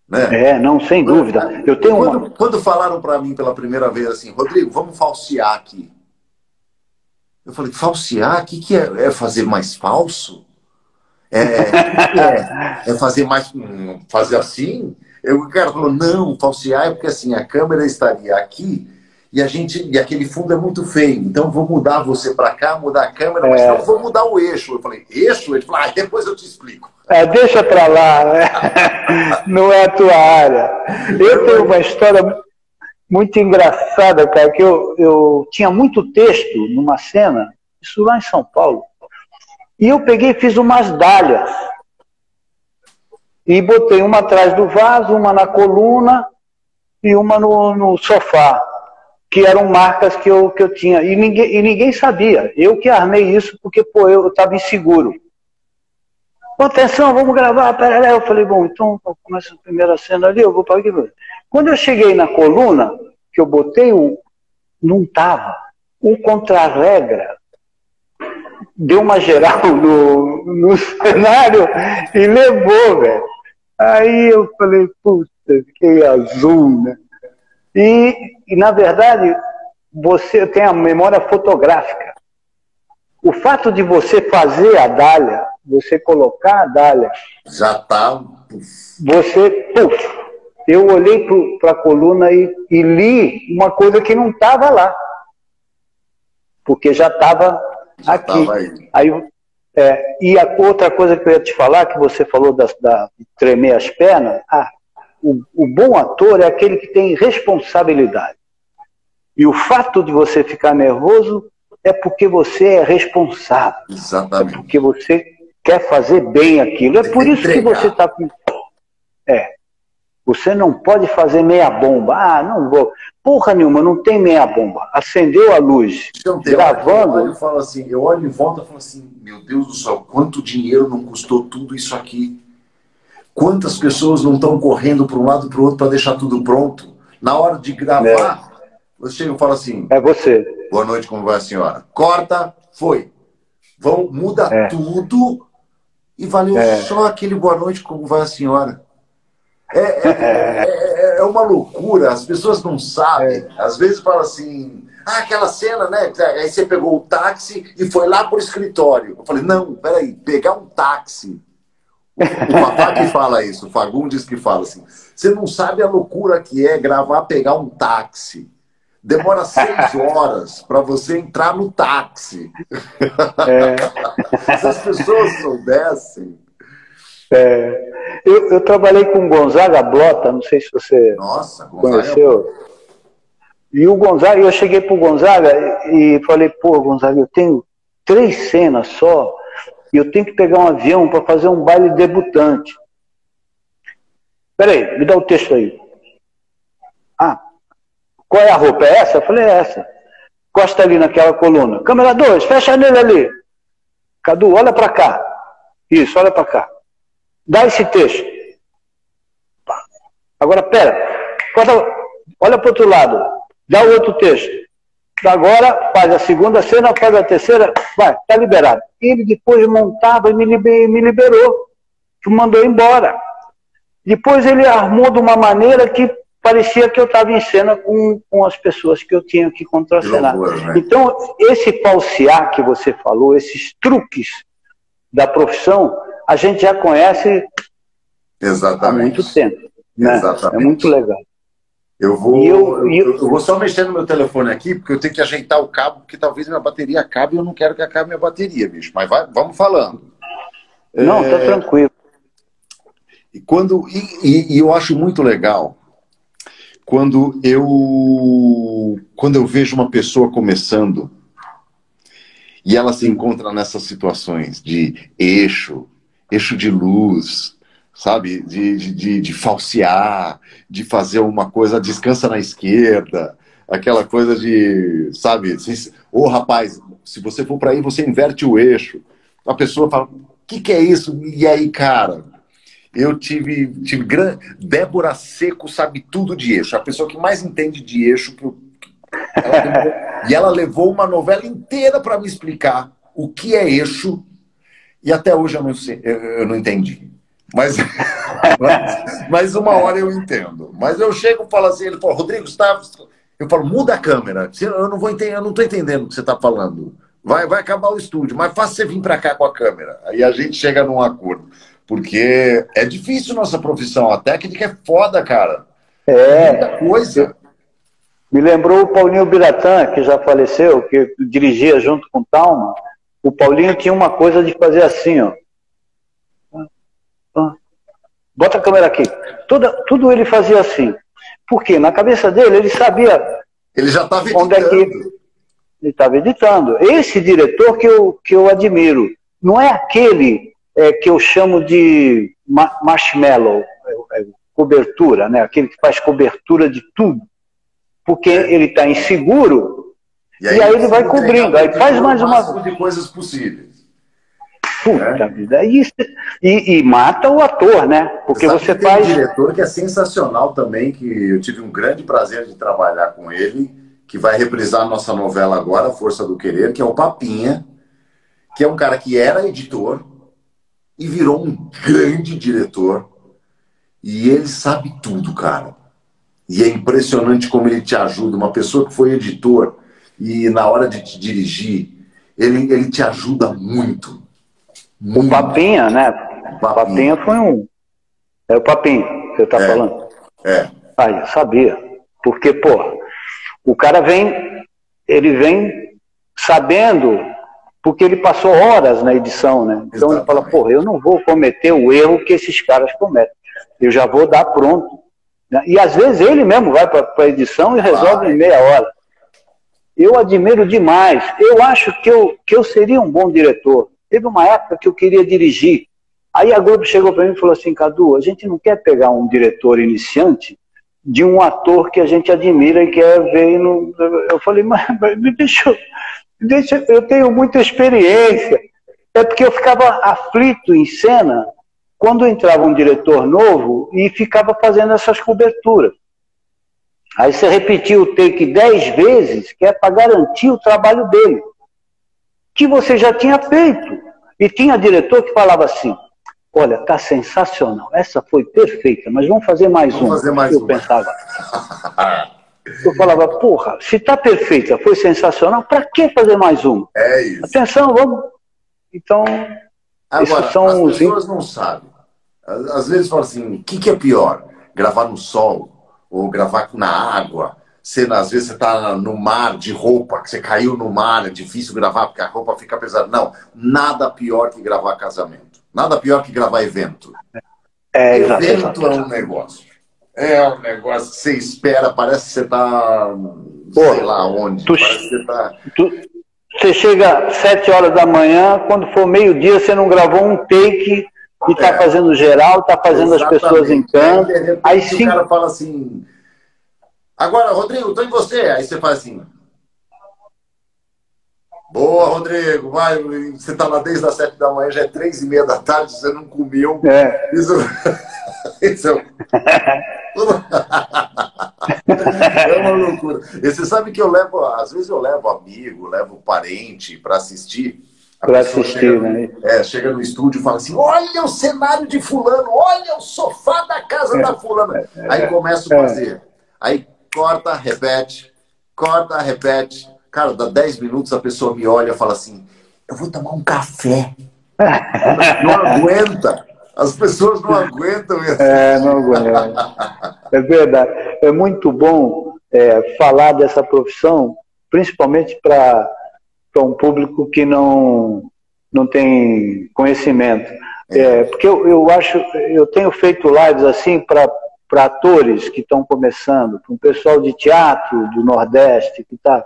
Né? Não, sem dúvida. Eu tenho quando falaram para mim pela primeira vez assim, Rodrigo, vamos falsear aqui. Eu falei, falsear? O que é fazer mais falso? É fazer mais... fazer assim? O cara falou, não, falsear é porque assim, a câmera estaria aqui e aquele fundo é muito feio, então vou mudar você para cá, mudar a câmera, mas não vou mudar o eixo. Eu falei, eixo? Ele falou, depois eu te explico. Deixa para lá, né? Não é a tua área. Eu tenho uma história muito engraçada, cara, que eu tinha muito texto numa cena, isso lá em São Paulo, e eu peguei e fiz umas dálias. E botei uma atrás do vaso, uma na coluna e uma no sofá, que eram marcas que eu tinha. E ninguém sabia. Eu que armei isso porque, eu estava inseguro. Atenção, vamos gravar. Pera aí. Eu falei, bom, então começa a primeira cena ali, eu vou para aqui. Quando eu cheguei na coluna, que eu botei, não estava. O contra-regra deu uma geral no cenário e levou, velho. Aí eu falei, puta, fiquei azul, né? E na verdade, você tem a memória fotográfica. O fato de você fazer a dália, você colocar a dália... Já tá... eu olhei para a coluna e li uma coisa que não estava lá. Porque já estava aqui. E a outra coisa que eu ia te falar, que você falou de tremer as pernas, o bom ator é aquele que tem responsabilidade. E o fato de você ficar nervoso é porque você é responsável. Exatamente. É porque você quer fazer bem aquilo. É por isso que você está com... Você não pode fazer meia bomba. Não vou. Porra nenhuma, não tem meia bomba. Acendeu a luz, gravando... Eu olho em volta e falo assim, meu Deus do céu, quanto dinheiro não custou tudo isso aqui? Quantas pessoas não estão correndo para um lado e para o outro para deixar tudo pronto? Na hora de gravar, você chega e fala assim... É você. Boa noite, como vai a senhora? Corta, foi. Muda tudo e valeu só aquele boa noite, como vai a senhora? É uma loucura, as pessoas não sabem. Às vezes fala assim, aquela cena, né? Aí você pegou o táxi e foi lá pro escritório. Eu falei, não, peraí, pegar um táxi. O Fafá que fala isso, o Fagundes que fala assim, você não sabe a loucura que é gravar, pegar um táxi. Demora 6 horas para você entrar no táxi. Se as pessoas soubessem... Eu trabalhei com o Gonzaga Blota, não sei se você conheceu. E o Gonzaga, eu cheguei pro Gonzaga e falei, pô, Gonzaga, eu tenho 3 cenas só e eu tenho que pegar um avião para fazer um baile debutante. Peraí, me dá o texto aí. Ah, qual é a roupa? É essa? Eu falei, é essa. Costa ali naquela coluna. Câmera 2, fecha nele ali. Cadu, olha para cá. Isso, olha para cá. Dá esse texto. Agora, pera. Olha para o outro lado. Dá o outro texto. Agora, faz a segunda cena, faz a terceira. Vai, tá liberado. Ele depois montava e me liberou. Me mandou embora. Depois ele armou de uma maneira que parecia que eu estava em cena com as pessoas que eu tinha que contracenar. Né? Então, esse falsear que você falou, esses truques da profissão, a gente já conhece há muito tempo. Né? É muito legal. Eu vou só mexer no meu telefone aqui, porque eu tenho que ajeitar o cabo, porque talvez minha bateria acabe e eu não quero que acabe minha bateria, bicho. Mas vamos falando. Não, tá tranquilo. E eu acho muito legal quando eu vejo uma pessoa começando e ela se encontra nessas situações de eixo de luz, sabe? De falsear, de fazer uma coisa, descansa na esquerda, aquela coisa de, sabe? Ô, rapaz, se você for para aí, você inverte o eixo. A pessoa fala, o que é isso? E aí, cara? Eu tive Débora Seco sabe tudo de eixo. A pessoa que mais entende de eixo. E ela levou uma novela inteira para me explicar o que é eixo. E até hoje eu não sei, eu não entendi. Mas uma hora eu entendo. Mas eu chego e falo assim, ele fala, Rodrigo, eu falo, muda a câmera. Eu não estou entendendo o que você está falando. Vai acabar o estúdio, mas faça você vir para cá com a câmera. Aí a gente chega num acordo. Porque é difícil nossa profissão, a técnica é foda, cara. Muita coisa. Me lembrou o Paulinho Biratã, que já faleceu, que dirigia junto com o Talma. O Paulinho tinha uma coisa de fazer assim, ó. Bota a câmera aqui. Tudo ele fazia assim. Por quê? Na cabeça dele, ele sabia. Ele já estava editando. Ele estava editando. Esse diretor que eu admiro. Não é aquele que eu chamo de marshmallow, cobertura, né? Aquele que faz cobertura de tudo. Porque ele está inseguro e aí ele vai cobrindo. Aí faz mais uma de coisas possíveis. Puta vida. E mata o ator, né? Porque você faz. Tem um diretor que é sensacional também, que eu tive um grande prazer de trabalhar com ele, que vai reprisar a nossa novela agora, Força do Querer, que é o Papinha, que é um cara que era editor e virou um grande diretor. E ele sabe tudo, cara. E é impressionante como ele te ajuda. Uma pessoa que foi editor e na hora de te dirigir, ele te ajuda muito. O Papinha, né? O Papinha foi um... É o Papinha que você tá falando? Ah, eu sabia. Porque, pô, o cara ele vem sabendo, porque ele passou horas na edição, né? Então ele fala, pô, eu não vou cometer o erro que esses caras cometem. Eu já vou dar pronto. E às vezes ele mesmo vai para a edição e resolve em meia hora. Eu admiro demais. Eu acho que eu seria um bom diretor. Teve uma época que eu queria dirigir. Aí a Globo chegou para mim e falou assim, Cadu, a gente não quer pegar um diretor iniciante de um ator que a gente admira e quer ver. Eu falei, mas deixa, eu tenho muita experiência. É porque eu ficava aflito em cena quando entrava um diretor novo e ficava fazendo essas coberturas. Aí você repetia o take 10 vezes, que é para garantir o trabalho dele, que você já tinha feito. E tinha diretor que falava assim, olha, tá sensacional, essa foi perfeita, mas vamos fazer mais uma. Eu pensava. Eu falava, porra, se tá perfeita, foi sensacional, para que fazer mais uma? É isso. Atenção, vamos. Então, agora, as pessoas não sabem. Às vezes falam assim, o que é pior? Gravar no sol ou gravar na água? Às vezes você está no mar de roupa, que você caiu no mar, é difícil gravar porque a roupa fica pesada. Não, nada pior que gravar casamento. Nada pior que gravar evento. Exato, evento é um negócio. É um negócio que você espera, parece que você está, sei lá onde. Parece que você tá... Você chega às 7 horas da manhã, quando for meio-dia, você não gravou um take e está fazendo geral, está fazendo as pessoas em canto. Aí o cara fala assim, agora, Rodrigo, estou em você. Aí você faz assim, boa, Rodrigo, vai, você está lá desde as 7 da manhã, já é 3h30 da tarde, você não comeu. Isso é uma loucura. E você sabe que eu levo, às vezes eu levo amigo, levo parente para assistir. Para assistir, né? Chega no estúdio e fala assim, olha o cenário de fulano, olha o sofá da casa da fulana. Aí começa a fazer. Aí corta, repete. Cara, dá 10 minutos, a pessoa me olha e fala assim, eu vou tomar um café. Não aguenta. As pessoas não aguentam isso. Não aguentam. É verdade. É muito bom falar dessa profissão, principalmente para um público que não tem conhecimento. Porque eu acho, eu tenho feito lives assim para atores que estão começando, para um pessoal de teatro do Nordeste que está.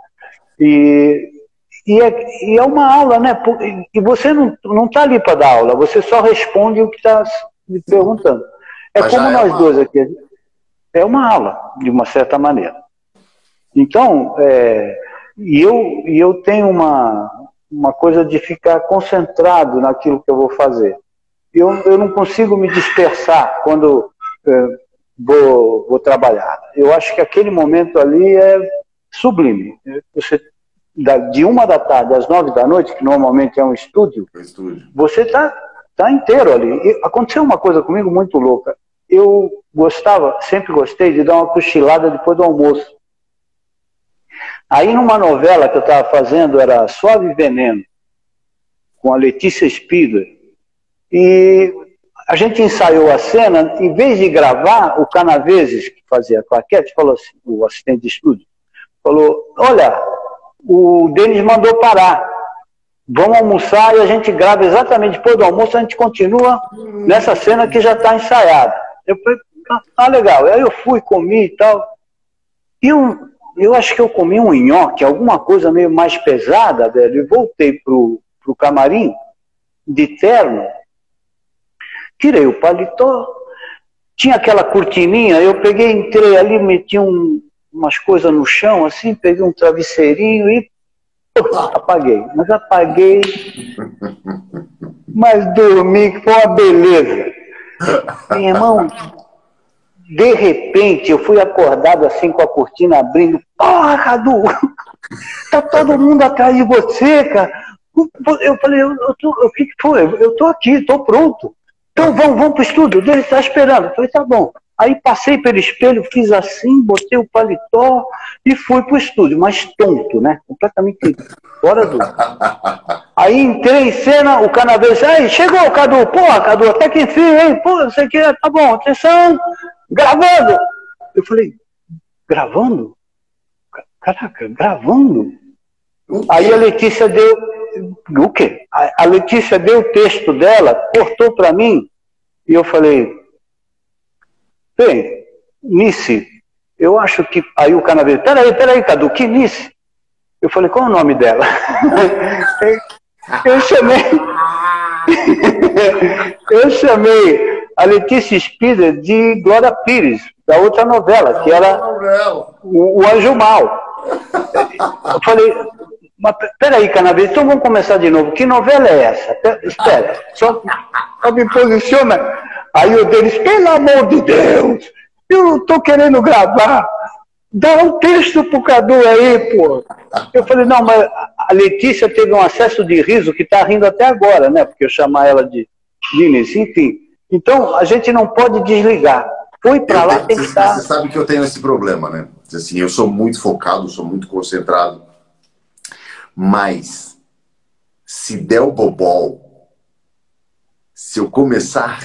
E é uma aula, né? E você não está ali para dar aula, você só responde o que está me perguntando. Mas como nós dois aqui. É uma aula, de uma certa maneira. Então, eu tenho uma coisa de ficar concentrado naquilo que eu vou fazer. Eu não consigo me dispersar quando vou trabalhar. Eu acho que aquele momento ali é sublime. Você, de 1 da tarde às 9 da noite, que normalmente é um estúdio, você tá inteiro ali. E aconteceu uma coisa comigo muito louca. Eu sempre gostei de dar uma cochilada depois do almoço. Aí numa novela que eu estava fazendo, era Suave Veneno, com a Letícia Spieler, e a gente ensaiou a cena, em vez de gravar, o Canaveses, que fazia a claquete, falou assim, o assistente de estúdio, falou, olha, o Denis mandou parar, vamos almoçar e a gente grava exatamente depois do almoço, a gente continua nessa cena que já está ensaiada. Eu falei, legal. Aí eu fui, comi e tal. E eu acho que eu comi um nhoque, alguma coisa meio mais pesada, velho, e voltei pro camarim de terno, tirei o paletó, tinha aquela cortininha, eu peguei, entrei ali, meti umas coisas no chão, assim, peguei um travesseirinho e apaguei. Mas dormi, que foi uma beleza. Meu irmão, de repente, eu fui acordado assim com a cortina abrindo. Porra, Cadu! Tá todo mundo atrás de você, cara. Eu falei, o que foi? Eu tô aqui, tô pronto. Então vamos pro estúdio, ele tá esperando. Eu falei, tá bom. Aí passei pelo espelho, fiz assim, botei o paletó e fui pro estúdio, mas tonto, né? Completamente fora do... Aí entrei em cena, o Canaveses, aí, chegou, Cadu, porra, Cadu, até que enfim, hein? Pô, não sei o que, tá bom, atenção, gravando. Eu falei, gravando? Caraca, gravando? Aí a Letícia deu... O quê? A Letícia deu o texto dela, cortou pra mim, e eu falei... Bem, Nice, eu acho que... Aí o Canaveses, peraí, Cadu, que Nice? Eu falei, qual é o nome dela? Eu chamei a Letícia Spieler de Glória Pires, da outra novela, que era o Anjo Mal. Eu falei, mas peraí, Canaveses, então vamos começar de novo. Que novela é essa? Espera, só me posiciona. Aí o deles, pelo amor de Deus, eu não estou querendo gravar. Dá um texto pro Cadu aí, pô. Eu falei, não, mas a Letícia teve um acesso de riso que está rindo até agora, né? Porque eu chamar ela de Inês, enfim. Então, a gente não pode desligar. Foi para lá, tem que estar... Você sabe que eu tenho esse problema, né? Assim, eu sou muito focado, sou muito concentrado. Mas, se der o bobol, se eu começar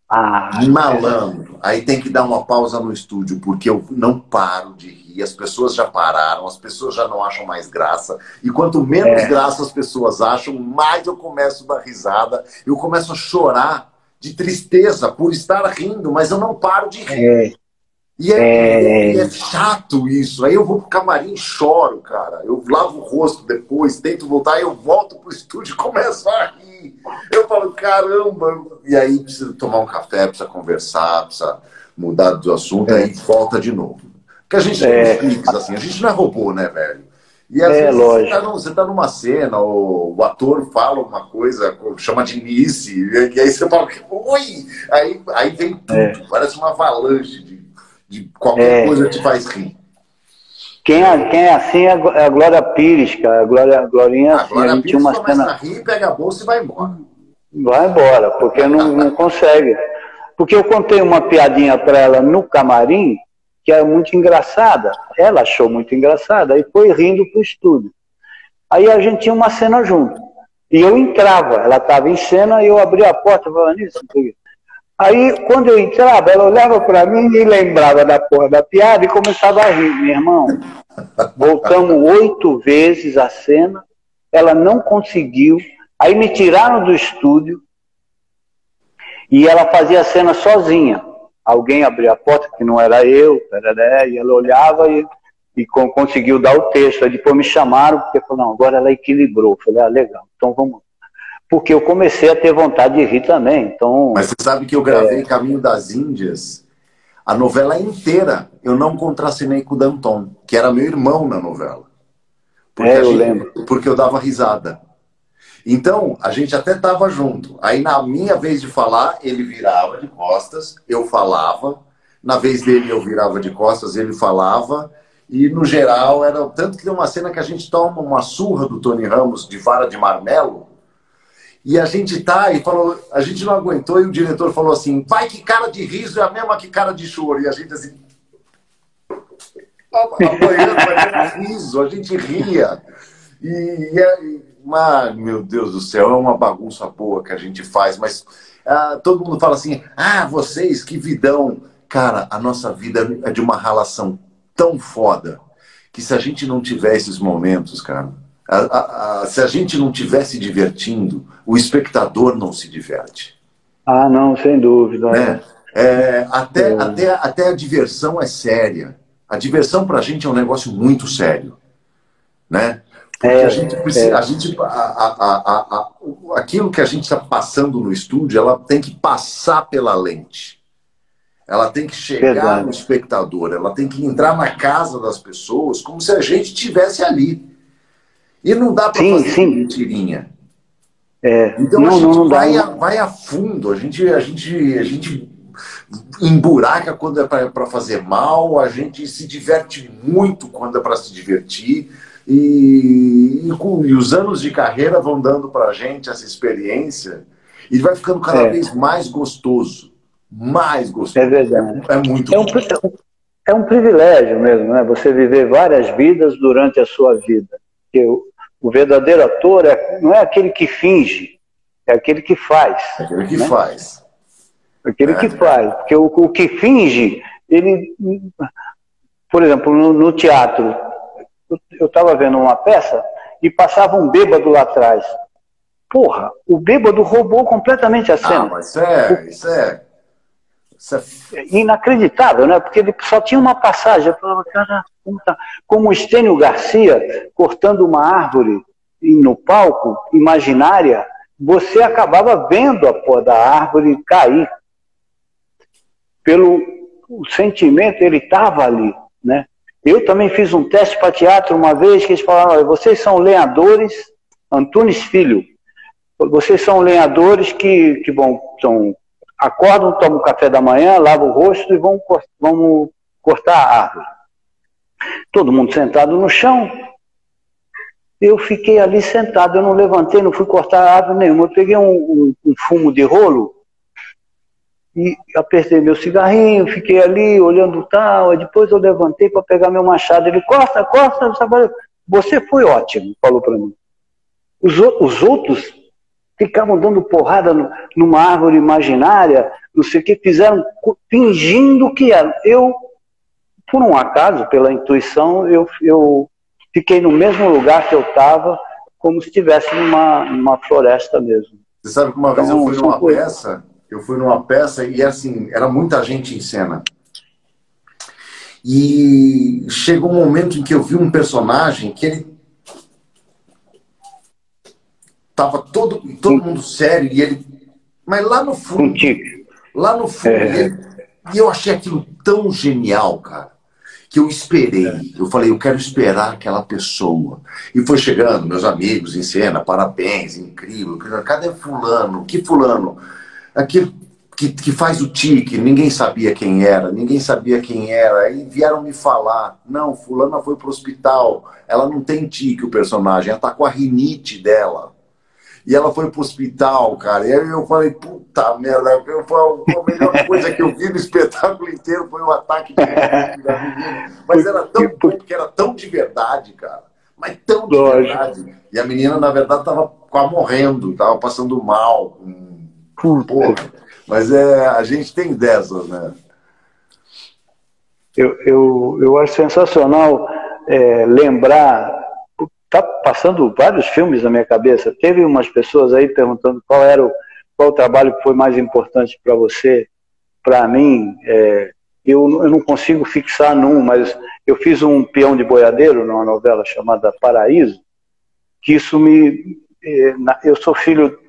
a rir, malandro, aí tem que dar uma pausa no estúdio, porque eu não paro de rir, as pessoas já pararam, as pessoas já não acham mais graça, e quanto menos graça as pessoas acham, mais eu começo a dar risada, eu começo a chorar de tristeza por estar rindo, mas eu não paro de rir. E é chato isso. Aí eu vou pro camarim e choro, cara. Eu lavo o rosto depois, tento voltar, eu volto pro estúdio e começo a rir. Eu falo, caramba. E aí precisa tomar um café, precisa conversar, precisa mudar do assunto, aí volta de novo. Porque a gente tem uns cliques, assim, a gente não é robô, né, velho? E às vezes você tá numa cena, o ator fala uma coisa, chama de Nice, e aí você fala, oi! Aí vem tudo, parece uma avalanche de qualquer coisa que te faz rir. Quem é assim é a Glória Pires, cara. A Glorinha assim, a gente tinha uma começa cena... a rir, pega a bolsa e vai embora. Vai embora, porque não consegue. Porque eu contei uma piadinha para ela no camarim, que era muito engraçada. Ela achou muito engraçada, e foi rindo pro estúdio. Aí a gente tinha uma cena junto. E eu entrava, ela estava em cena, e eu abria a porta e falava nisso. Aí, quando eu entrava, ela olhava para mim e lembrava da porra da piada e começava a rir. Meu irmão, voltamos 8 vezes a cena, ela não conseguiu. Aí me tiraram do estúdio e ela fazia a cena sozinha. Alguém abria a porta, que não era eu, e ela olhava e conseguiu dar o texto. Aí depois me chamaram, porque falou, não, agora ela equilibrou. Eu falei, legal, então vamos. Porque eu comecei a ter vontade de rir também. Então, mas você sabe que eu gravei Caminho das Índias, a novela inteira, eu não contracenei com o Danton, que era meu irmão na novela. Porque eu lembro. Porque eu dava risada. Então, a gente até estava junto. Aí, na minha vez de falar, ele virava de costas, eu falava. Na vez dele, eu virava de costas, ele falava. E, no geral, era... Tanto que tem uma cena que a gente toma uma surra do Tony Ramos de vara de marmelo. E a gente falou, a gente não aguentou e o diretor falou assim, vai que cara de riso é a mesma que cara de choro. E a gente assim, apanhando, riso, a gente ria. Mas, meu Deus do céu, é uma bagunça boa que a gente faz, mas todo mundo fala assim, vocês, que vidão. Cara, a nossa vida é de uma relação tão foda, que se a gente não tiver esses momentos, cara, se a gente não estiver se divertindo, o espectador não se diverte. Não, sem dúvida. Né? Até a diversão é séria. A diversão pra gente é um negócio muito sério. Né? Porque a gente precisa, aquilo que a gente está passando no estúdio, ela tem que passar pela lente. Ela tem que chegar no espectador, ela tem que entrar na casa das pessoas como se a gente estivesse ali. E não dá para fazer mentirinha. Então a gente vai a fundo, a gente emburaca quando é para fazer mal, a gente se diverte muito quando é para se divertir. E os anos de carreira vão dando para a gente essa experiência e vai ficando cada vez mais gostoso. Mais gostoso. É verdade. É muito gostoso. É um privilégio mesmo, né? Você viver várias vidas durante a sua vida. Porque o verdadeiro ator não é aquele que finge, é aquele que faz. É aquele que faz. Aquele que faz. Porque o que finge, ele... Por exemplo, no teatro, eu estava vendo uma peça e passava um bêbado lá atrás. Porra, o bêbado roubou completamente a cena. Mas isso é inacreditável, né? Porque ele só tinha uma passagem. Eu falava, cara, como o Estênio Garcia cortando uma árvore no palco, imaginária, você acabava vendo a porra da árvore cair. Pelo sentimento, ele estava ali, né? Eu também fiz um teste para teatro uma vez, que eles falaram, vocês são lenhadores, Antunes Filho, vocês são lenhadores que acordam, tomam café da manhã, lavam o rosto e vão cortar a árvore. Todo mundo sentado no chão. Eu fiquei ali sentado, eu não levantei, não fui cortar a árvore nenhuma. Eu peguei um fumo de rolo e apertei meu cigarrinho, fiquei ali olhando tal, depois eu levantei para pegar meu machado. Ele, corta, você foi ótimo, falou para mim. Os outros ficavam dando porrada numa árvore imaginária, não sei o que, fizeram, fingindo que era. Eu, por um acaso, pela intuição, eu fiquei no mesmo lugar que eu estava, como se estivesse numa floresta mesmo. Você sabe que uma vez eu fui numa peça, Eu fui numa peça e, assim, era muita gente em cena. E chegou um momento em que eu vi um personagem que ele tava todo mundo sério e ele... Mas lá no fundo... Lá no fundo... E eu achei aquilo tão genial, cara, que eu esperei. Eu falei, eu quero esperar aquela pessoa. E foi chegando, meus amigos em cena, parabéns, incrível. Cadê fulano? Que fulano? Aquele que faz o tique, ninguém sabia quem era, Aí vieram me falar, não, fulana foi pro hospital, ela não tem tique, o personagem, ela tá com a rinite dela. E ela foi pro hospital, cara. E aí eu falei, puta merda, foi a melhor coisa que eu vi no espetáculo inteiro foi o ataque de rinite da menina. Mas era tão bom, porque era tão de verdade, cara. Mas tão de verdade. E a menina, na verdade, tava quase morrendo, tava passando mal. Porra. Mas a gente tem dessas, né? Eu acho sensacional lembrar. Tá passando vários filmes na minha cabeça. Teve umas pessoas aí perguntando qual o trabalho que foi mais importante para você. Para mim, eu não consigo fixar num, mas eu fiz um peão de boiadeiro numa novela chamada Paraíso, que isso eu sou filho...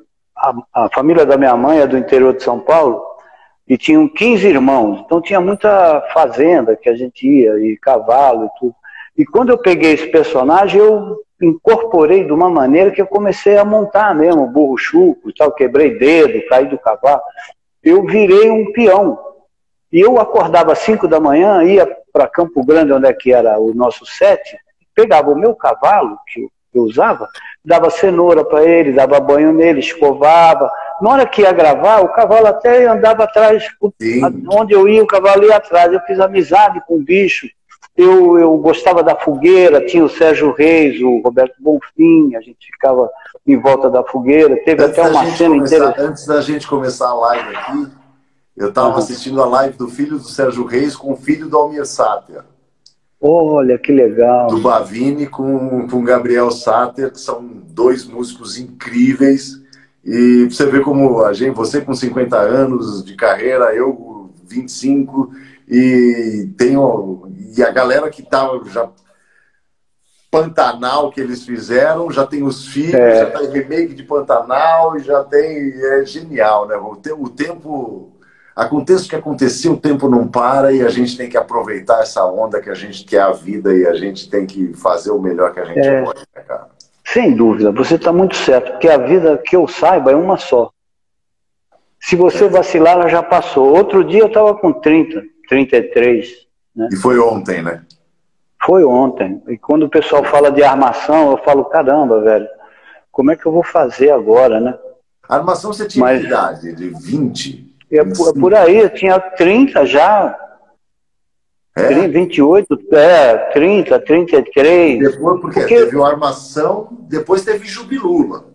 A família da minha mãe é do interior de São Paulo e tinham 15 irmãos. Então tinha muita fazenda que a gente ia, e cavalo e tudo. E quando eu peguei esse personagem, eu incorporei de uma maneira que eu comecei a montar mesmo, burro chuco e tal, quebrei dedo, caí do cavalo. Eu virei um peão. E eu acordava às 5 da manhã, ia para Campo Grande, onde é que era o nosso set, pegava o meu cavalo, que eu usava, dava cenoura para ele, dava banho nele, escovava. Na hora que ia gravar, o cavalo até andava atrás, onde eu ia, o cavalo ia atrás. Eu fiz amizade com o bicho. Eu gostava da fogueira, tinha o Sérgio Reis, o Roberto Bonfim, a gente ficava em volta da fogueira, teve até uma cena interessante. Antes da gente começar a live aqui, eu estava assistindo a live do filho do Sérgio Reis com o filho do Almir Sater. Olha, que legal. Do Bavini com Gabriel Sater, que são dois músicos incríveis. E você vê como você com 50 anos de carreira, eu com 25, e a galera que estava já... Pantanal que eles fizeram, já tem os filhos, já tem remake de Pantanal, e já tem... É genial, né? O tempo... Aconteça o que acontecer, o tempo não para e a gente tem que aproveitar essa onda que a gente quer a vida e a gente tem que fazer o melhor que a gente pode, né, cara? Sem dúvida, você está muito certo, porque a vida, que eu saiba, é uma só. Se você vacilar, ela já passou. Outro dia eu estava com 30, 33. Né? E foi ontem, né? Foi ontem. E quando o pessoal fala de armação, eu falo, caramba, velho, como é que eu vou fazer agora, né? A armação você tinha que idade? De 20? Por aí, eu tinha 30 já. 28, 30, 33. Depois, porque teve o Armação, depois teve Jubilula.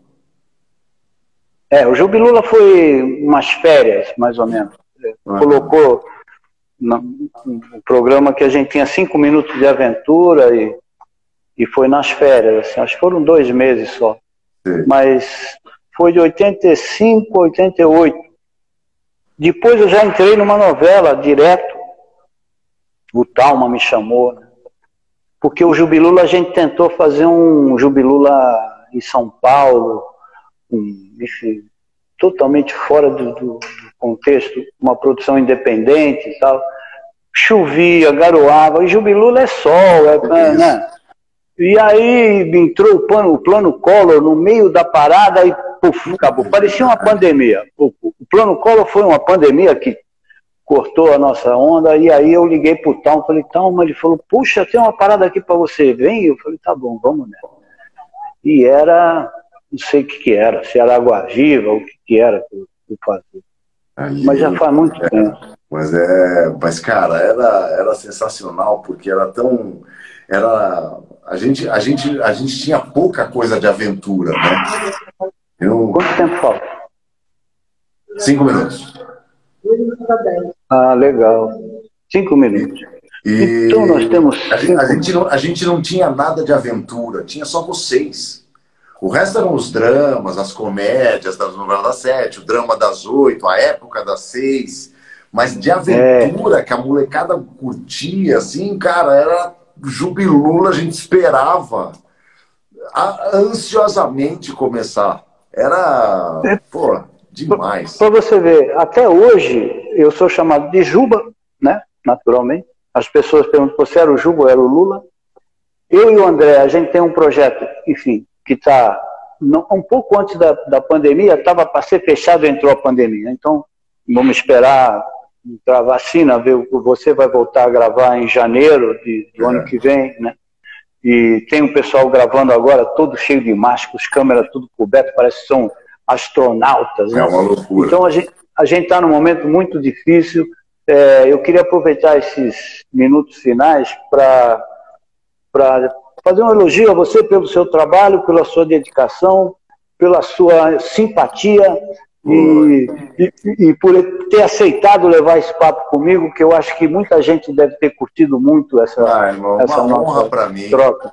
O Jubilula foi umas férias, mais ou menos. Colocou no programa que a gente tinha 5 minutos de aventura e foi nas férias. Assim, acho que foram 2 meses só. Sim. Mas foi de 85 a 88. Depois eu já entrei numa novela direto. O Talma me chamou, né? Porque o Jubilula, a gente tentou fazer um Jubilula em São Paulo, enfim, totalmente fora do contexto, uma produção independente e tal. Chovia, garoava, e Jubilula é sol, né? E aí entrou o plano Collor no meio da parada e puf, acabou. Parecia uma pandemia. O plano Collor foi uma pandemia que cortou a nossa onda, e aí eu liguei pro Talma, falei, Talma, ele falou, puxa, tem uma parada aqui para você, vem? Eu falei, tá bom, vamos nessa. E era, não sei o que era, se era Água Viva, ou o que era que eu fazia. Mas já faz muito tempo. Mas cara, era sensacional, porque era tão... A gente tinha pouca coisa de aventura, né? Quanto tempo falta? 5 minutos. Ah, legal. 5 minutos. Então nós temos... A gente não tinha nada de aventura, tinha só vocês. O resto eram os dramas, as comédias das novelas das 7, o drama das 8, a época das 6. Mas de aventura, que a molecada curtia, assim, cara, era Jubilula, a gente esperava ansiosamente começar. Era, pô, demais. Para você ver, até hoje eu sou chamado de Juba, né? Naturalmente. As pessoas perguntam, você era o Juba ou era o Lula? Eu e o André, a gente tem um projeto, enfim, que está um pouco antes da pandemia, estava para ser fechado, entrou a pandemia. Então, vamos esperar a vacina, ver, você vai voltar a gravar em janeiro do ano que vem, né? E tem um pessoal gravando agora, todo cheio de máscaras, câmeras tudo coberto, parece que são astronautas. Né? É uma loucura. Então, a gente está num momento muito difícil. Eu queria aproveitar esses minutos finais para fazer um elogio a você pelo seu trabalho, pela sua dedicação, pela sua simpatia e por ter aceitado levar esse papo comigo, que eu acho que muita gente deve ter curtido muito essa uma honra para mim. Troca.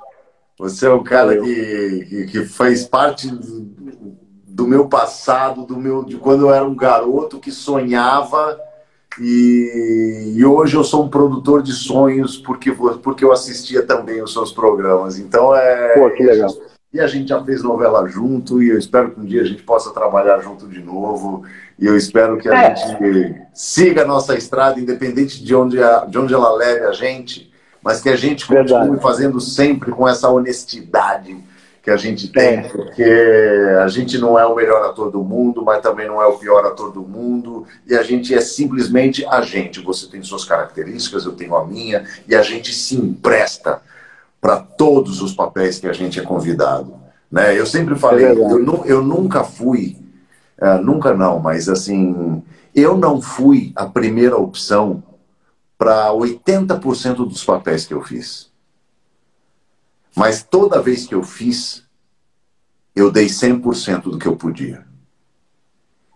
Você é um cara que faz parte do meu passado, de quando eu era um garoto que sonhava. E hoje eu sou um produtor de sonhos porque eu assistia também os seus programas. Então Pô, que legal. E a gente já fez novela junto e eu espero que um dia a gente possa trabalhar junto de novo. E eu espero que a gente siga a nossa estrada, independente de onde ela leve a gente, mas que a gente continue fazendo sempre com essa honestidade que a gente tem, porque a gente não é o melhor ator do mundo, mas também não é o pior ator do mundo, e a gente é simplesmente a gente. Você tem suas características, eu tenho a minha, e a gente se empresta para todos os papéis que a gente é convidado. Né? Eu sempre falei, eu nunca fui, nunca não, mas assim, eu não fui a primeira opção para 80% dos papéis que eu fiz. Mas toda vez que eu fiz, eu dei 100% do que eu podia.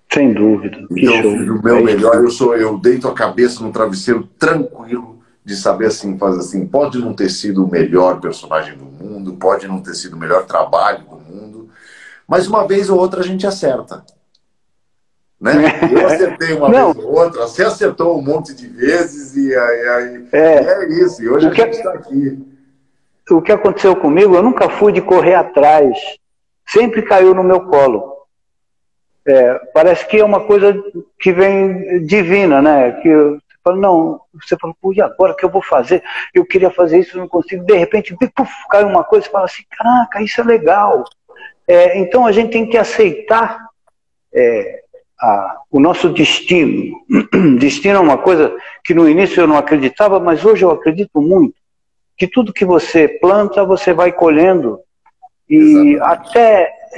Sem dúvida. Então, eu fiz o meu melhor. Eu deito a cabeça no travesseiro tranquilo de saber assim, fazer assim, pode não ter sido o melhor personagem do mundo, pode não ter sido o melhor trabalho do mundo, mas uma vez ou outra a gente acerta. Né? Eu acertei uma vez ou outra, você acertou um monte de vezes e é isso. E hoje a gente está aqui. O que aconteceu comigo, eu nunca fui de correr atrás. Sempre caiu no meu colo. Parece que é uma coisa que vem divina, né? Que você fala, pô, e agora o que eu vou fazer? Eu queria fazer isso, não consigo. De repente, puf, cai uma coisa e fala assim, caraca, isso é legal. Então a gente tem que aceitar o nosso destino. Destino é uma coisa que no início eu não acreditava, mas hoje eu acredito muito. Que tudo que você planta, você vai colhendo. E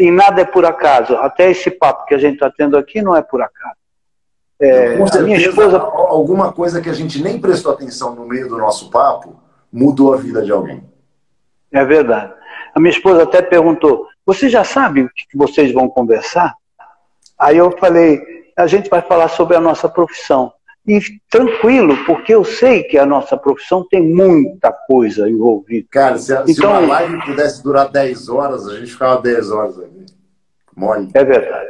nada é por acaso. Até esse papo que a gente está tendo aqui não é por acaso. Com certeza, minha esposa... alguma coisa que a gente nem prestou atenção no meio do nosso papo mudou a vida de alguém. É verdade. A minha esposa até perguntou, você já sabe o que vocês vão conversar? Aí eu falei, a gente vai falar sobre a nossa profissão. E tranquilo, porque eu sei que a nossa profissão tem muita coisa envolvida. Cara, se uma live pudesse durar 10 horas, a gente ficava 10 horas ali. Mole. É verdade.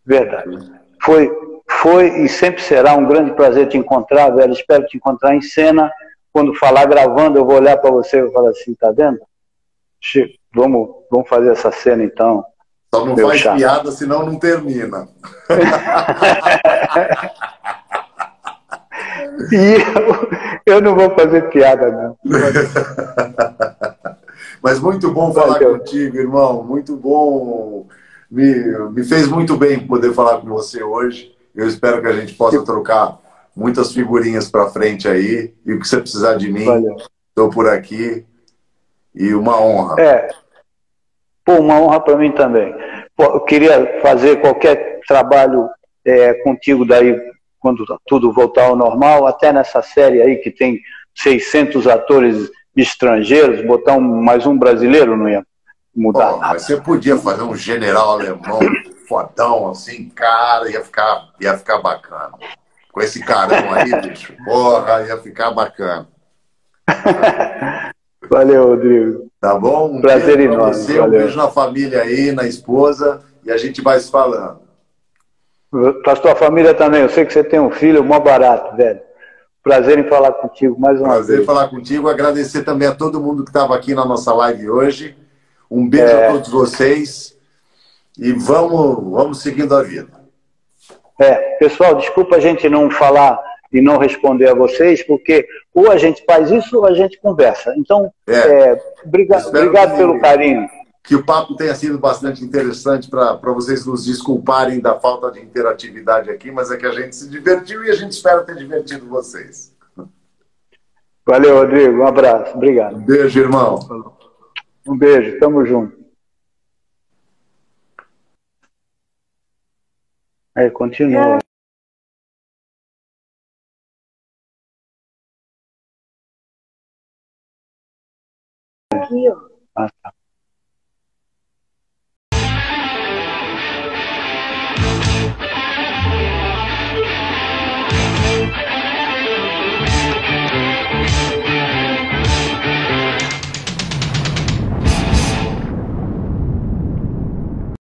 Verdade. Foi e sempre será um grande prazer te encontrar, velho. Espero te encontrar em cena. Quando falar gravando, eu vou olhar para você e vou falar assim, tá vendo? Vamos fazer essa cena então. Só não faz piada, senão não termina. E eu não vou fazer piada, não. Mas muito bom falar contigo, irmão. Muito bom. Me fez muito bem poder falar com você hoje. Eu espero que a gente possa trocar muitas figurinhas para frente aí. E o que você precisar de mim, estou por aqui. E uma honra. Pô, uma honra para mim também. Pô, eu queria fazer qualquer trabalho contigo daí, quando tudo voltar ao normal, até nessa série aí que tem 600 atores estrangeiros, botar mais um brasileiro não ia mudar nada. Mas você podia fazer um general alemão fodão, assim, cara, ia ficar bacana. Com esse carão aí, bicho, porra, ia ficar bacana. Valeu, Rodrigo. Tá bom? Um Prazer beijo para enorme. você, Valeu. um beijo na família aí, na esposa, e a gente vai se falando. Para a tua família também. Eu sei que você tem um filho mó barato, velho. Prazer em falar contigo mais uma vez. Prazer em falar contigo. Agradecer também a todo mundo que estava aqui na nossa live hoje. Um beijo a todos vocês. E vamos seguindo a vida. Pessoal, desculpa a gente não falar e não responder a vocês, porque ou a gente faz isso ou a gente conversa. Então, obrigado pelo carinho. Que o papo tenha sido bastante interessante para vocês nos desculparem da falta de interatividade aqui, mas é que a gente se divertiu e a gente espera ter divertido vocês. Valeu, Rodrigo. Um abraço. Obrigado. Um beijo, irmão. Um beijo. Tamo junto. Aí, continua. Aqui, ó. Ah, tá.